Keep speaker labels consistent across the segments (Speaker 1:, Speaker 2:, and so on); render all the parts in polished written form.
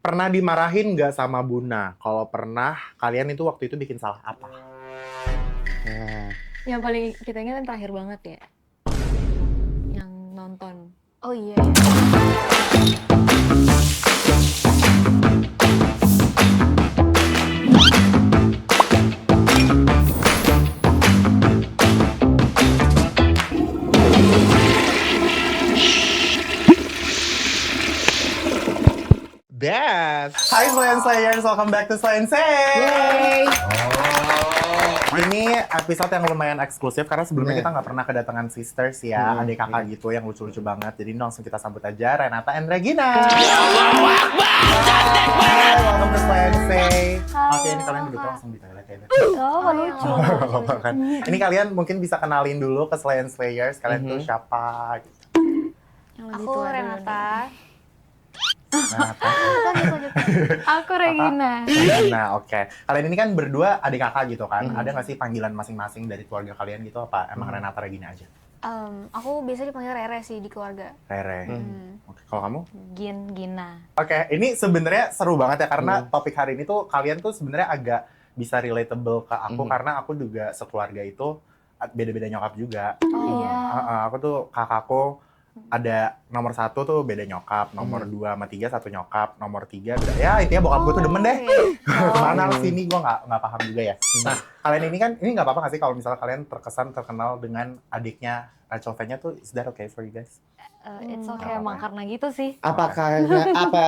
Speaker 1: Pernah dimarahin nggak sama Buna? Kalau pernah, kalian itu waktu itu bikin salah apa?
Speaker 2: Yang paling kita ingat yang terakhir banget ya, yang nonton.
Speaker 3: Oh iya.
Speaker 1: Best! Hai Slayers, welcome back to Slay and Say!
Speaker 4: Yeay!
Speaker 1: Ini episode yang lumayan eksklusif karena sebelumnya kita nggak pernah kedatangan sisters ya, adik kakak gitu yang lucu-lucu banget. Jadi langsung kita sambut aja Renata and Regina. Hai, welcome to Slay and Say. Oke, ini kalian duduk langsung di toilet ya.
Speaker 2: Oh, lucu.
Speaker 1: Kan. Ini kalian mungkin bisa kenalin dulu ke Slay and Slayers. Kalian tuh siapa? Gitu.
Speaker 2: Yang lebih
Speaker 3: Aku
Speaker 2: tua dulu
Speaker 3: Renata.
Speaker 1: Renata.
Speaker 2: nih. Aku Regina.
Speaker 1: Nah, oke. Kalian ini kan berdua adik kakak gitu kan? Ada nggak sih panggilan masing-masing dari keluarga kalian gitu? Apa emang Renata Regina aja?
Speaker 3: Aku biasa dipanggil Rere sih di keluarga.
Speaker 1: Rere. Oke, kalau kamu?
Speaker 2: Gina.
Speaker 1: Oke, ini sebenarnya seru banget ya karena topik hari ini tuh kalian tuh sebenarnya agak bisa relatable ke aku karena aku juga sekeluarga itu beda-beda nyokap juga.
Speaker 3: Oh iya.
Speaker 1: Aku tuh kakakku ada nomor 1 tuh beda nyokap, nomor 2 sama 3 satu nyokap, nomor 3 beda. Ya intinya bokap gue tuh demen deh. Mana sini gue nggak paham juga ya. Nah kalian ini kan ini nggak apa-apa nggak sih kalau misalnya kalian terkenal dengan adiknya Rachel V-nya tuh, is that okay for you guys?
Speaker 2: It's okay emang karena gitu sih.
Speaker 4: Apa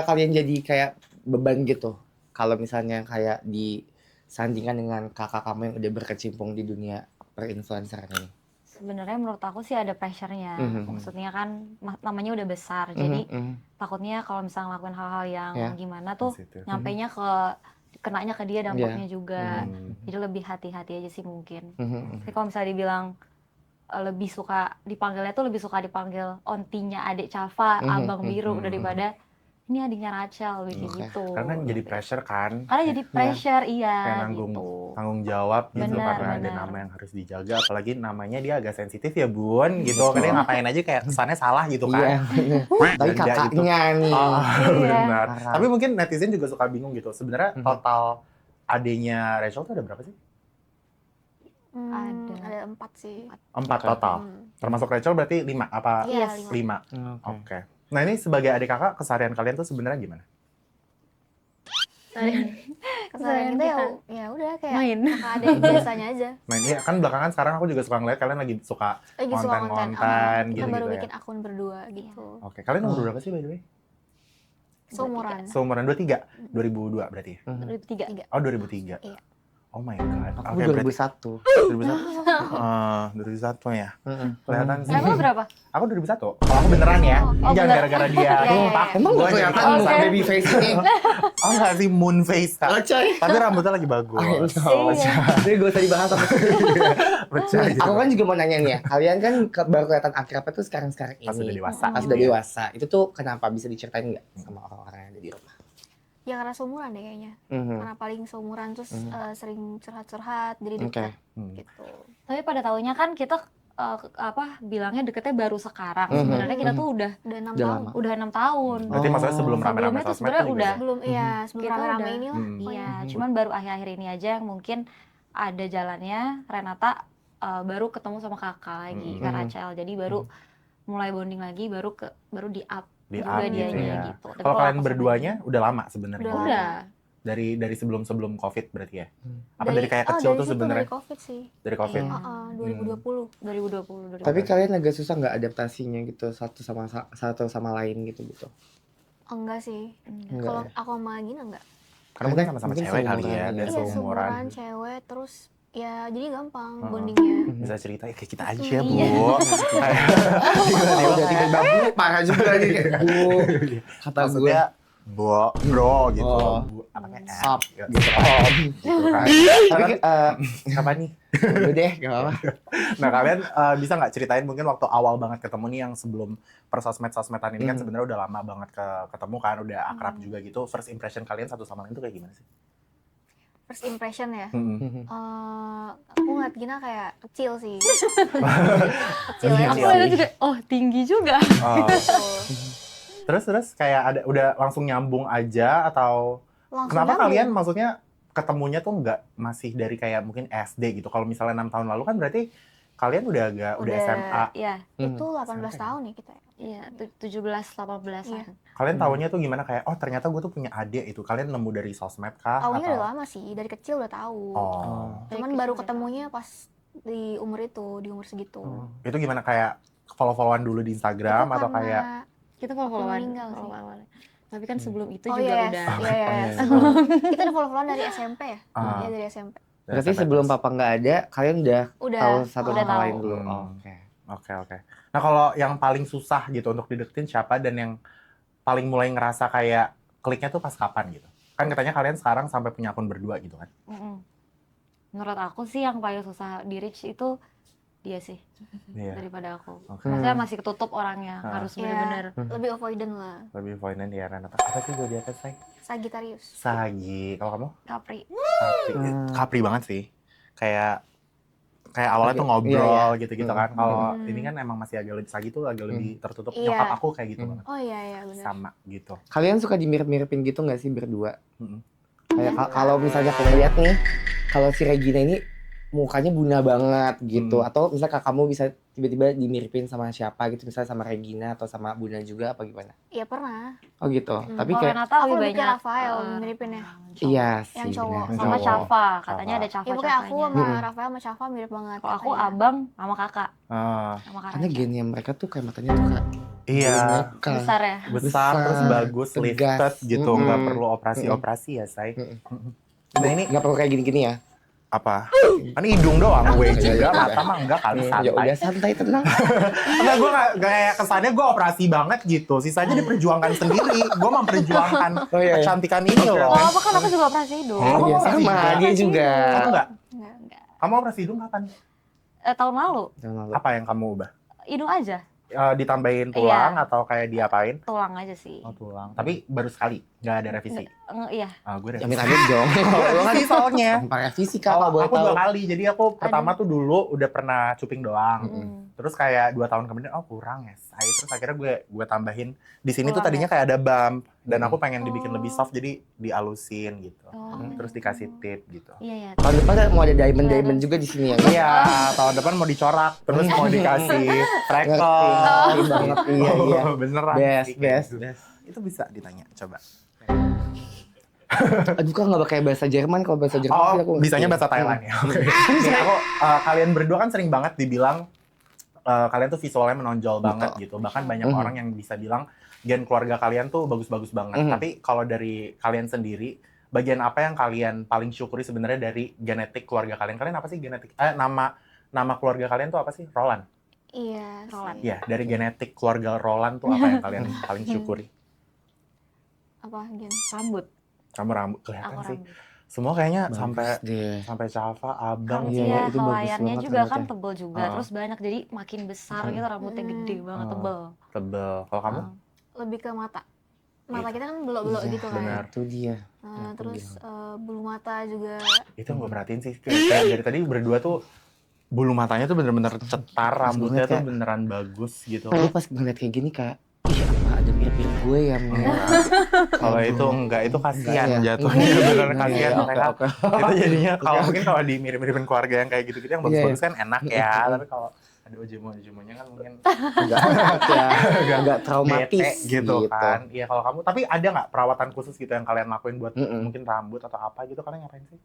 Speaker 4: kalian jadi kayak beban gitu? Kalau misalnya kayak disandingkan dengan kakak kamu yang udah berkecimpung di dunia perinfluenceran ini.
Speaker 2: Sebenarnya menurut aku sih ada pressure-nya. Maksudnya kan namanya udah besar. Jadi takutnya kalau misalnya ngelakuin hal-hal yang gimana tuh nyampainya kenanya ke dia dampaknya juga. Jadi lebih hati-hati aja sih mungkin. Tapi kalau misalnya dibilang lebih suka dipanggil ontinya adik Cava, abang biru daripada ini adiknya Rachel gitu.
Speaker 1: Karena jadi pressure kan.
Speaker 2: Karena jadi pressure
Speaker 1: Kayak
Speaker 2: gitu.
Speaker 1: tanggung jawab gitu
Speaker 2: Benar,
Speaker 1: karena ada
Speaker 2: benar.
Speaker 1: nama yang harus dijaga, apalagi namanya dia agak sensitif ya Bun gitu. Kadang ngapain aja kayak kesannya salah gitu kan.
Speaker 4: Iya, tapi
Speaker 1: Dan dia
Speaker 4: kakaknya nih.
Speaker 1: Benar.
Speaker 4: Parah.
Speaker 1: Tapi mungkin netizen juga suka bingung gitu. Sebenarnya total adenya Rachel tuh ada berapa sih?
Speaker 3: Ada 4 sih.
Speaker 1: 4 total. Termasuk Rachel berarti 5 apa?
Speaker 3: Iya,
Speaker 1: 5. Oke. Nah ini sebagai adik kakak, keseharian kalian tuh sebenarnya gimana?
Speaker 3: Kesalahan kita ya udah kayak
Speaker 2: Main.
Speaker 3: kakak adik biasanya aja.
Speaker 1: Nah ini kan belakangan sekarang aku juga suka ngeliat kalian lagi suka
Speaker 3: Lagi suka
Speaker 1: konten-konten
Speaker 3: Kita
Speaker 1: gitu
Speaker 3: baru
Speaker 1: ya.
Speaker 3: bikin akun berdua gitu.
Speaker 1: Oke, kalian umur berapa sih by the way?
Speaker 3: Seumuran.
Speaker 1: Seumuran 23? 2002 berarti ya?
Speaker 2: 2003.
Speaker 1: Oh 2003?
Speaker 3: Iya.
Speaker 1: Oh my god.
Speaker 4: Aku
Speaker 1: Oke, berarti 2001
Speaker 4: 2001.
Speaker 1: ya? Kelihatan sih.
Speaker 2: Emang berapa?
Speaker 1: Aku 2001. Kalau aku beneran ya. Jangan
Speaker 2: bener.
Speaker 1: gara-gara dia. Sumpah.
Speaker 4: Emang
Speaker 1: Gua
Speaker 4: gak
Speaker 1: jadi
Speaker 4: kelihatan
Speaker 1: kan-
Speaker 4: baby face ini?
Speaker 1: Oh enggak sih, moon face Kak.
Speaker 4: Oh coy.
Speaker 1: Tapi rambutnya lagi bagus.
Speaker 4: Jadi gak usah dibahas sama
Speaker 1: Percaya.
Speaker 4: Aku kan juga mau nanya nih ya, kalian kan baru kelihatan akrabnya tuh sekarang-sekarang ini.
Speaker 1: Pas udah dewasa.
Speaker 4: Pas udah dewasa. Itu tuh kenapa bisa diceritain nggak sama orang-orang yang ada di rumah?
Speaker 3: Ya karena seumuran deh kayaknya. Karena paling seumuran terus sering curhat-curhat jadi dekat gitu.
Speaker 2: Tapi pada tahunnya kan kita bilangnya deketnya baru sekarang. Sebenarnya kita tuh udah
Speaker 3: 6
Speaker 4: Udah
Speaker 3: tahun.
Speaker 4: lama.
Speaker 2: udah 6 tahun.
Speaker 1: Berarti maksudnya sebelum rame-rame
Speaker 2: Sebelumnya tuh
Speaker 1: sosmed
Speaker 2: sebenarnya
Speaker 1: tuh juga
Speaker 2: udah.
Speaker 1: ya?
Speaker 3: Sebelum sebelum
Speaker 2: Kita
Speaker 3: rame-rame
Speaker 2: udah-
Speaker 3: ini lah.
Speaker 2: Iya, cuman baru akhir-akhir ini aja yang mungkin ada jalannya Renata baru ketemu sama kakak lagi, Kak Rachel. Jadi baru mulai bonding lagi, baru di up
Speaker 1: Di
Speaker 2: juga
Speaker 1: up gitu
Speaker 2: dianya
Speaker 1: ya.
Speaker 2: gitu. Tapi
Speaker 1: Kalau kalian
Speaker 2: aku
Speaker 1: berduanya udah lama sebenarnya.
Speaker 3: Udah.
Speaker 2: udah.
Speaker 1: Dari sebelum Covid berarti ya? Apa
Speaker 3: Dari-
Speaker 1: dari kayak
Speaker 3: oh,
Speaker 1: kecil
Speaker 3: dari
Speaker 1: tuh
Speaker 3: situ,
Speaker 1: sebenarnya?
Speaker 3: Dari Covid sih.
Speaker 1: Dari Covid.
Speaker 4: Iya.
Speaker 3: 2020.
Speaker 2: 2020.
Speaker 4: Tapi kalian agak susah nggak adaptasinya gitu satu sama lain gitu?
Speaker 3: Enggak sih.
Speaker 4: Enggak
Speaker 3: Kalau
Speaker 4: ya?
Speaker 3: aku sama Gina enggak.
Speaker 1: Karena mungkin sama-sama
Speaker 4: Mungkin
Speaker 1: cewek kali ya,
Speaker 4: seumuran,
Speaker 1: dan
Speaker 4: iya.
Speaker 3: Iya,
Speaker 1: seumuran.
Speaker 3: seumuran cewek terus ya jadi gampang bondingnya.
Speaker 1: Bisa cerita ya kayak kita aja, Bu.
Speaker 2: Iya.
Speaker 4: Oh, udah tiga babu parah juga nih kayak Bu. Kata gue.
Speaker 1: Maksudnya, bro gitu.
Speaker 4: Oh.
Speaker 1: Bu, anaknya
Speaker 4: Sop.
Speaker 1: gitu kan.
Speaker 4: Tapi
Speaker 1: Apa nih?
Speaker 4: udah deh, gak apa-apa.
Speaker 1: Nah kalian bisa nggak ceritain mungkin waktu awal banget ketemu nih yang sebelum persosmed-sosmedan ini kan sebenarnya udah lama banget ketemu kan, udah akrab juga gitu. First impression kalian satu sama lain tuh kayak gimana sih?
Speaker 3: First impression ya. Aku ngeliat Gina kayak kecil sih. Kecil
Speaker 1: Iya,
Speaker 3: ya.
Speaker 2: Aku lihat juga, oh tinggi juga.
Speaker 1: Oh,
Speaker 3: Gitu.
Speaker 1: Terus kayak ada udah langsung nyambung aja atau
Speaker 3: Langsung
Speaker 1: kenapa
Speaker 3: nyambung.
Speaker 1: kalian maksudnya ketemunya tuh nggak masih dari kayak mungkin SD gitu. Kalau misalnya 6 tahun lalu kan berarti kalian udah SMA.
Speaker 2: Iya,
Speaker 3: Itu 18
Speaker 1: SMP.
Speaker 3: tahun ya kita.
Speaker 2: iya 17-18an.
Speaker 1: Kalian tahunya tuh gimana kayak oh ternyata gue tuh punya adik itu. Kalian nemu dari sosmed kah
Speaker 3: Taunya
Speaker 1: atau
Speaker 3: udah lama sih, dari kecil udah tahu.
Speaker 1: Oh.
Speaker 3: Cuman
Speaker 2: Dari
Speaker 3: baru
Speaker 2: kecil udah
Speaker 3: ketemunya pas di umur itu, di umur segitu.
Speaker 1: Itu gimana kayak follow-followan dulu di Instagram
Speaker 3: Itu
Speaker 1: atau
Speaker 3: karena-
Speaker 1: kayak
Speaker 2: Kita follow-followan.
Speaker 3: meninggal sih.
Speaker 2: follow-followan. Tapi kan sebelum itu
Speaker 3: Oh
Speaker 2: juga
Speaker 3: iya,
Speaker 2: udah.
Speaker 3: iya.
Speaker 1: Iya.
Speaker 3: Kita udah follow-followan dari SMP ya?
Speaker 1: Ah.
Speaker 3: Iya dari SMP.
Speaker 4: Berarti sebelum papa nggak ada, kalian udah
Speaker 3: Udah.
Speaker 4: tahu satu
Speaker 2: udah
Speaker 4: sama
Speaker 2: tahu.
Speaker 4: lain dulu.
Speaker 1: Hmm.
Speaker 4: Oh, oke.
Speaker 1: Oke. Nah kalau yang paling susah gitu untuk dideketin siapa dan yang paling mulai ngerasa kayak kliknya tuh pas kapan gitu? Kan katanya kalian sekarang sampai punya akun berdua gitu kan?
Speaker 2: Mm-mm. Menurut aku sih yang paling susah di reach itu dia sih
Speaker 1: Iya.
Speaker 2: daripada aku.
Speaker 1: Oke.
Speaker 2: Maksudnya masih ketutup orangnya,
Speaker 1: Ah.
Speaker 2: harus
Speaker 3: Iya.
Speaker 2: benar-benar.
Speaker 3: Lebih avoidant lah.
Speaker 1: Lebih avoidant ya Renata. Apa sih zodiaknya say?
Speaker 3: Sagittarius.
Speaker 1: Sagi. Kalau kamu?
Speaker 2: Capri.
Speaker 1: Capri. Capri banget sih. Kayak awalnya tuh
Speaker 4: Iya,
Speaker 1: ngobrol
Speaker 4: iya.
Speaker 1: gitu-gitu kan. Kalau
Speaker 3: Hmm.
Speaker 1: ini kan emang masih agak lebih Sagi tuh agak lebih tertutup.
Speaker 3: Iya.
Speaker 1: Nyokap aku kayak gitu banget.
Speaker 3: Oh iya benar.
Speaker 1: Sama gitu.
Speaker 4: Kalian suka dimirip-miripin gitu nggak sih berdua?
Speaker 1: Mm-mm.
Speaker 4: Kayak kalau misalnya aku lihat nih, kalau si Regina ini mukanya Buna banget gitu, atau misalnya kamu bisa tiba-tiba dimiripin sama siapa gitu, misalnya sama Regina atau sama Buna juga apa gimana?
Speaker 3: Iya pernah.
Speaker 4: Oh gitu. Tapi
Speaker 2: Kalau
Speaker 4: kayak
Speaker 2: Renata
Speaker 3: Aku
Speaker 2: lebih
Speaker 3: lebih ke
Speaker 2: banyak
Speaker 3: Rafael
Speaker 2: eh,
Speaker 3: miripinnya.
Speaker 2: cowok.
Speaker 4: iya
Speaker 3: Yang
Speaker 4: sih.
Speaker 3: cowok.
Speaker 4: benar.
Speaker 2: Sama
Speaker 1: Cowok.
Speaker 2: Chafa, katanya ada
Speaker 1: Chafa.
Speaker 2: Chafa.
Speaker 3: Ya pokoknya aku sama
Speaker 4: Hmm.
Speaker 3: Rafael sama Chafa mirip banget.
Speaker 2: Kalau aku
Speaker 3: katanya.
Speaker 2: abang sama kakak,
Speaker 1: Ah,
Speaker 2: sama
Speaker 4: Karena
Speaker 2: kakak.
Speaker 4: gennya mereka tuh kayak matanya tuh kayak
Speaker 1: iya.
Speaker 4: boneka.
Speaker 2: Besar ya.
Speaker 1: Besar,
Speaker 4: Besar,
Speaker 1: terus bagus,
Speaker 4: tegas.
Speaker 1: lifted gitu.
Speaker 4: Mm-mm.
Speaker 1: Nggak perlu operasi-operasi ya, say. Nah ini
Speaker 4: Nggak perlu kayak gini-gini ya.
Speaker 1: apa? Kan hidung doang gue
Speaker 4: Iya,
Speaker 1: juga,
Speaker 4: iya,
Speaker 1: mata mah enggak kali
Speaker 4: Ya
Speaker 1: santai.
Speaker 4: udah santai tenang.
Speaker 1: Enggak, gue nggak kayak kesannya gue operasi banget gitu. Sisanya diperjuangkan sendiri. Gue memperjuangkan
Speaker 4: Oh, iya, iya.
Speaker 1: kecantikan ini loh.
Speaker 2: Oh, apa kan aku juga operasi hidung.
Speaker 1: Oh,
Speaker 4: Iya
Speaker 1: operasi
Speaker 4: sama
Speaker 1: juga.
Speaker 4: dia juga.
Speaker 1: Kamu enggak?
Speaker 3: Enggak.
Speaker 1: Kamu operasi hidung kapan?
Speaker 2: Tahun lalu,
Speaker 4: Jangan malu.
Speaker 1: Apa yang kamu ubah?
Speaker 2: hidung aja,
Speaker 1: Ditambahin tulang atau kayak diapain?
Speaker 2: tulang aja sih.
Speaker 1: Oh tulang. Tapi baru sekali, nggak ada revisi.
Speaker 2: Iya.
Speaker 1: Gue
Speaker 4: Amit
Speaker 1: revisi.
Speaker 4: amit dong.
Speaker 1: Gue revisi soalnya.
Speaker 4: Tanpa revisi kak
Speaker 1: Kalau
Speaker 4: kalau boleh
Speaker 1: aku
Speaker 4: tahu.
Speaker 1: 2 kali, jadi aku pertama tuh dulu udah pernah cuping doang.
Speaker 2: Mm.
Speaker 1: Terus kayak 2 tahun kemudian, oh kurang ya, say. Terus akhirnya gue tambahin. Di sini tuh
Speaker 2: Tulang
Speaker 1: tadinya kayak ada bump. Dan
Speaker 4: Hmm.
Speaker 1: aku pengen dibikin
Speaker 2: Oh.
Speaker 1: lebih soft, jadi dialusin gitu.
Speaker 2: Oh.
Speaker 1: Terus dikasih tip gitu.
Speaker 2: Iya, iya.
Speaker 4: Tahun depan mau ada diamond juga di sini ya.
Speaker 1: Iya, tahun depan mau dicorak, terus mau dikasih freckle.
Speaker 4: Ngerti banget. Iya iya.
Speaker 1: Beneran.
Speaker 4: Best
Speaker 1: sih, kayak
Speaker 4: best
Speaker 1: gitu.
Speaker 4: best.
Speaker 1: Itu bisa ditanya, coba.
Speaker 4: Aduh kak nggak pakai bahasa Jerman, kalau bahasa Jerman
Speaker 1: Oh,
Speaker 4: sih aku ngerti.
Speaker 1: bisanya bahasa Thailand ya. Oke. Nih, aku kalian berdua kan sering banget dibilang kalian tuh visualnya menonjol banget gitu. Bahkan banyak
Speaker 4: Mhm.
Speaker 1: orang yang bisa bilang gen keluarga kalian tuh bagus-bagus banget.
Speaker 4: Mhm.
Speaker 1: Tapi kalau dari kalian sendiri, bagian apa yang kalian paling syukuri sebenarnya dari genetik keluarga kalian? Kalian apa sih genetik? Nama keluarga kalian tuh apa sih? Roland.
Speaker 3: Iya.
Speaker 2: Roland.
Speaker 3: sih.
Speaker 1: Iya, dari genetik keluarga Roland tuh apa yang kalian paling syukuri?
Speaker 3: Apa Gen?
Speaker 2: Rambut.
Speaker 1: Kamu rambut
Speaker 2: Aku
Speaker 1: kelihatan sih.
Speaker 2: rambut.
Speaker 1: Semua kayaknya
Speaker 4: Bagus
Speaker 1: sampai
Speaker 4: deh.
Speaker 1: Chafa, Abang.
Speaker 2: Kan
Speaker 4: Iya,
Speaker 2: iya,
Speaker 4: itu bagus
Speaker 2: helaiannya
Speaker 4: banget
Speaker 2: juga kan
Speaker 4: rambutnya.
Speaker 2: tebel juga, terus banyak jadi makin besar gitu rambutnya gede banget, tebel.
Speaker 1: Tebel. Kalau kamu?
Speaker 2: Ah.
Speaker 3: Lebih ke mata. Mata
Speaker 1: Iya.
Speaker 3: kita kan belok-belok
Speaker 4: Iya,
Speaker 3: gitu kan.
Speaker 1: benar.
Speaker 4: Itu dia.
Speaker 3: Terus bulu mata juga.
Speaker 1: Itu yang gue perhatiin sih. Kayak dari tadi berdua tuh bulu matanya tuh bener-bener cetar, rambutnya tuh
Speaker 4: banget,
Speaker 1: beneran bagus gitu.
Speaker 4: Lu pas ngeliat kayak gini kayak, ih apa ada mirip-mirip gue ya Mel.
Speaker 1: Kalau itu enggak, itu kasihan
Speaker 4: Enggak ya?
Speaker 1: jatuhnya.
Speaker 4: Iya,
Speaker 1: Beneran
Speaker 4: iya,
Speaker 1: kasihan
Speaker 4: iya,
Speaker 1: mereka.
Speaker 4: oke.
Speaker 1: Itu jadinya kalau mungkin kalau di mirip-miripin keluarga yang kayak gitu-gitu yang
Speaker 4: Iya,
Speaker 1: bagus-bagus kan enak ya. Tapi kalau ada ujung-ujungnya kan mungkin
Speaker 4: Agak traumatis
Speaker 1: bete gitu kan. Iya kalau kamu, tapi ada nggak perawatan khusus gitu yang kalian lakuin buat mungkin rambut atau apa gitu, kalian ngapain sih?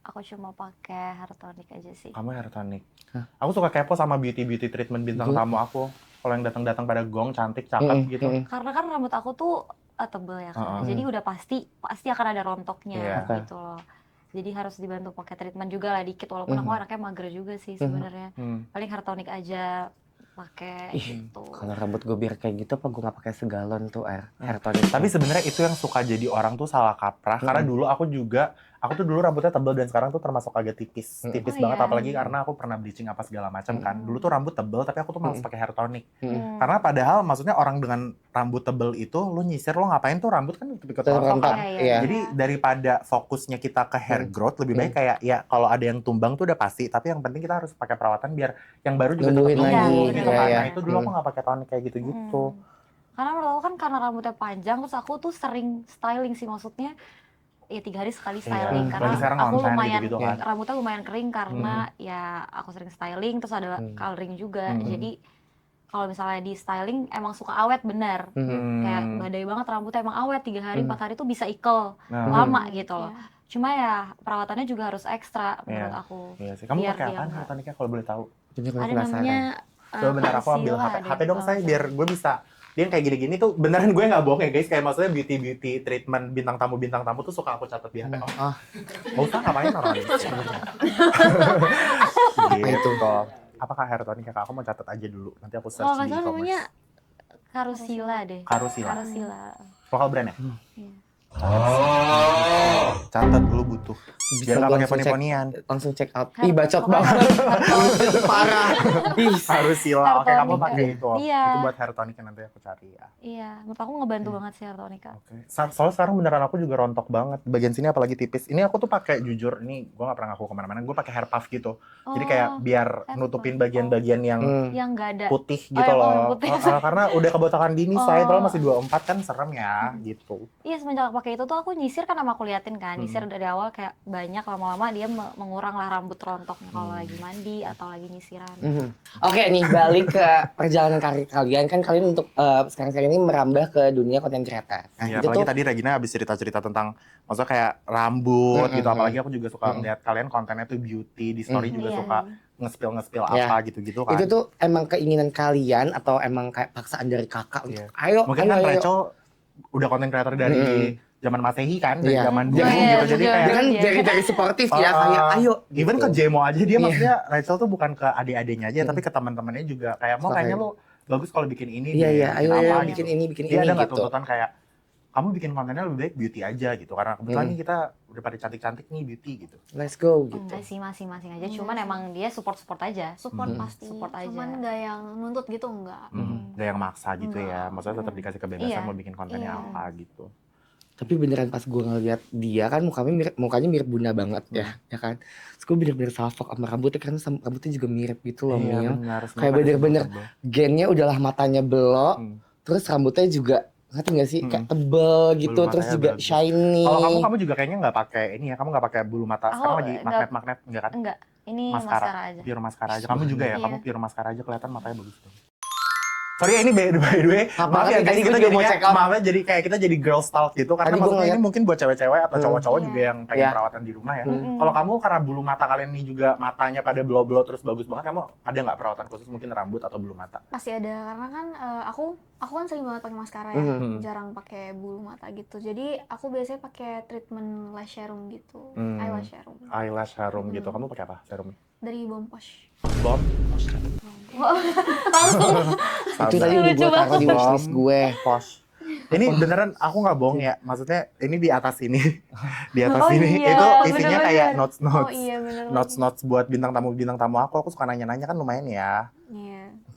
Speaker 2: Aku cuma pakai hair tonic aja sih.
Speaker 1: Kamu hair tonic.
Speaker 4: Hah?
Speaker 1: Aku suka kepo sama beauty treatment bintang tamu aku. Kalau yang datang-datang pada gong cantik, cakep gitu.
Speaker 2: Karena kan rambut aku tuh tebel ya kan. Jadi udah pasti akan ada rontoknya
Speaker 1: Iya.
Speaker 2: gitu loh. Jadi harus dibantu pakai treatment juga lah dikit, walaupun aku anaknya mager juga sih sebenarnya. Paling hair tonic aja pakai gitu.
Speaker 4: Kalau rambut gue biar kayak gitu apa gue nggak pakai segalon tuh hair tonic.
Speaker 1: Tapi sebenarnya itu yang suka jadi orang tuh salah kaprah. Karena dulu aku tuh dulu rambutnya tebel dan sekarang tuh termasuk agak tipis. Tipis
Speaker 2: Oh,
Speaker 1: banget,
Speaker 2: iya.
Speaker 1: apalagi karena aku pernah bleaching apa segala macam kan. Dulu tuh rambut tebel tapi aku tuh malas pakai hair tonic. Karena padahal maksudnya orang dengan rambut tebel itu, lu nyisir, lu ngapain tuh rambut kan ikut rontok
Speaker 4: Rontok,
Speaker 1: kan.
Speaker 4: iya.
Speaker 1: Jadi daripada fokusnya kita ke hair growth, lebih baik kayak ya kalau ada yang tumbang tuh udah pasti. Tapi yang penting kita harus pakai perawatan biar yang baru juga tetap
Speaker 4: Numbuhin
Speaker 1: tumbuh
Speaker 2: lagi,
Speaker 1: gitu
Speaker 2: iya,
Speaker 1: kan.
Speaker 2: iya.
Speaker 1: Nah itu dulu aku nggak pakai tonic kayak gitu-gitu.
Speaker 2: Karena menurut aku kan karena rambutnya panjang, terus aku tuh sering styling sih, maksudnya ya 3 hari sekali styling. Karena aku lumayan,
Speaker 1: gitu kan.
Speaker 2: rambutnya lumayan kering karena ya aku sering styling, terus ada coloring juga. Jadi kalau misalnya di styling emang suka awet bener. Kayak badai banget rambutnya, emang awet 3 hari, 4 hari tuh bisa ikel lama gitu loh. Cuma ya perawatannya juga harus ekstra menurut aku.
Speaker 1: Iya sih. Kamu pakai apa hair toniknya kalau boleh tahu?
Speaker 2: Ada namanya
Speaker 1: coba bentar aku ambil HP dong saya biar gue bisa. Dia kayak gini-gini tuh beneran gue nggak bohong ya guys, kayak maksudnya beauty treatment bintang tamu tuh suka aku catat di HP. Nggak usah ngapain orang gitu. Gitu kok. Apakah hair tonik kakak? Aku mau catat aja dulu. Nanti aku search di e-commerce.
Speaker 2: Namanya Karusila deh.
Speaker 1: Karusila. Lokal brand ya?
Speaker 2: Iya.
Speaker 1: Catat dulu butuh. Biar nggak pakai poni-ponian.
Speaker 4: Langsung check out. Ih bacot banget. Parah.
Speaker 1: Karusila. Oke, kamu pakai itu.
Speaker 2: Iya.
Speaker 1: Itu buat hair tonik nanti aku cari ya.
Speaker 2: Iya, menurut aku ngebantu banget sih hair tonik.
Speaker 1: Oke. Soalnya sekarang beneran aku juga rontok banget. Bagian sini apalagi tipis. Ini aku tuh pakai, jujur, ini gue nggak pernah ngaku kemana-mana. Gue pakai hair puff gitu. Jadi kayak biar nutupin bagian-bagian yang
Speaker 2: nggak ada
Speaker 1: putih gitu loh. Karena udah kebotakan dini saya, padahal masih 24 kan serem ya gitu.
Speaker 2: Iya, semenjak pakai itu tuh aku nyisir kan sama aku liatin kan. Nyisir dari awal kayak banyak, lama-lama dia mengurang lah rambut rontoknya kalau lagi mandi atau lagi nyisiran.
Speaker 4: Oke nih, balik ke perjalanan karir kalian. Kan kalian untuk sekarang ini merambah ke dunia content creator.
Speaker 1: Iya, apalagi tadi Regina habis cerita-cerita tentang maksudnya kayak rambut gitu. Apalagi aku juga suka ngeliat kalian kontennya tuh beauty, di story juga suka nge-spill apa gitu-gitu kan.
Speaker 4: Itu tuh emang keinginan kalian atau emang kayak paksaan dari kakak untuk ayo.
Speaker 1: Mungkin kan Rachel udah konten creator dari zaman Masehi kan, dari zaman dulu gitu. Jadi kayak
Speaker 4: dia kan dari suportif ya, kayak ayo.
Speaker 1: Even ke Jemo aja dia maksudnya Rachel tuh bukan ke adik-adiknya aja, tapi ke teman-temannya juga kayak mau kayaknya lo bagus kalau bikin ini.
Speaker 4: Iya, ayo
Speaker 1: bikin
Speaker 4: ini gitu.
Speaker 1: Dia ada nggak tuntutan kayak kamu bikin kontennya lebih baik beauty aja gitu, karena kebetulan nih kita udah pada cantik-cantik nih beauty gitu.
Speaker 4: Let's go gitu.
Speaker 2: Enggak sih, masing-masing aja. Cuman emang dia support aja.
Speaker 3: Support pasti.
Speaker 2: Support aja.
Speaker 3: Cuman nggak yang nuntut gitu, enggak.
Speaker 1: Nggak yang maksa gitu ya. Maksudnya tetap dikasih kebebasan mau bikin kontennya apa gitu.
Speaker 4: Tapi beneran pas gue ngeliat dia kan mukanya mirip Bunda banget ya kan. Terus gue bener-bener salfok sama rambutnya, karena rambutnya juga mirip gitu loh, Mil. Kayak bener-bener gennya udahlah matanya belok, terus rambutnya juga ngerti nggak sih kayak tebel gitu, terus juga shiny.
Speaker 1: Kalau kamu juga kayaknya nggak pakai ini ya, kamu nggak pakai bulu mata. Sekarang lagi magnet enggak kan?
Speaker 2: Enggak, ini maskara aja.
Speaker 1: Pure maskara aja. Kamu juga ya, kamu pure maskara aja kelihatan matanya bagus tuh. Sorry ya, ini by the way, maaf ya guys, kita jadi kayak kita jadi girl style gitu, karena maksudnya ini mungkin buat cewek-cewek atau cowok-cowok juga yang pengen perawatan di rumah ya. Kalau kamu karena bulu mata kalian ini juga matanya pada blow-blow terus bagus banget, kamu ada nggak perawatan khusus mungkin rambut atau bulu mata?
Speaker 3: Pasti ada, karena kan aku kan sering banget pakai maskara ya, jarang pakai bulu mata gitu. Jadi aku biasanya pakai treatment lash serum gitu,
Speaker 1: eyelash serum gitu. Kamu pakai apa serumnya?
Speaker 3: Dari Bomposh.
Speaker 2: Langsung.
Speaker 4: Itu tadi udah gue taruh di wishlist gue.
Speaker 1: Posh. Ini beneran aku nggak bohong ya, maksudnya ini di atas ini, itu isinya kayak notes buat bintang tamu aku suka nanya-nanya kan, lumayan ya.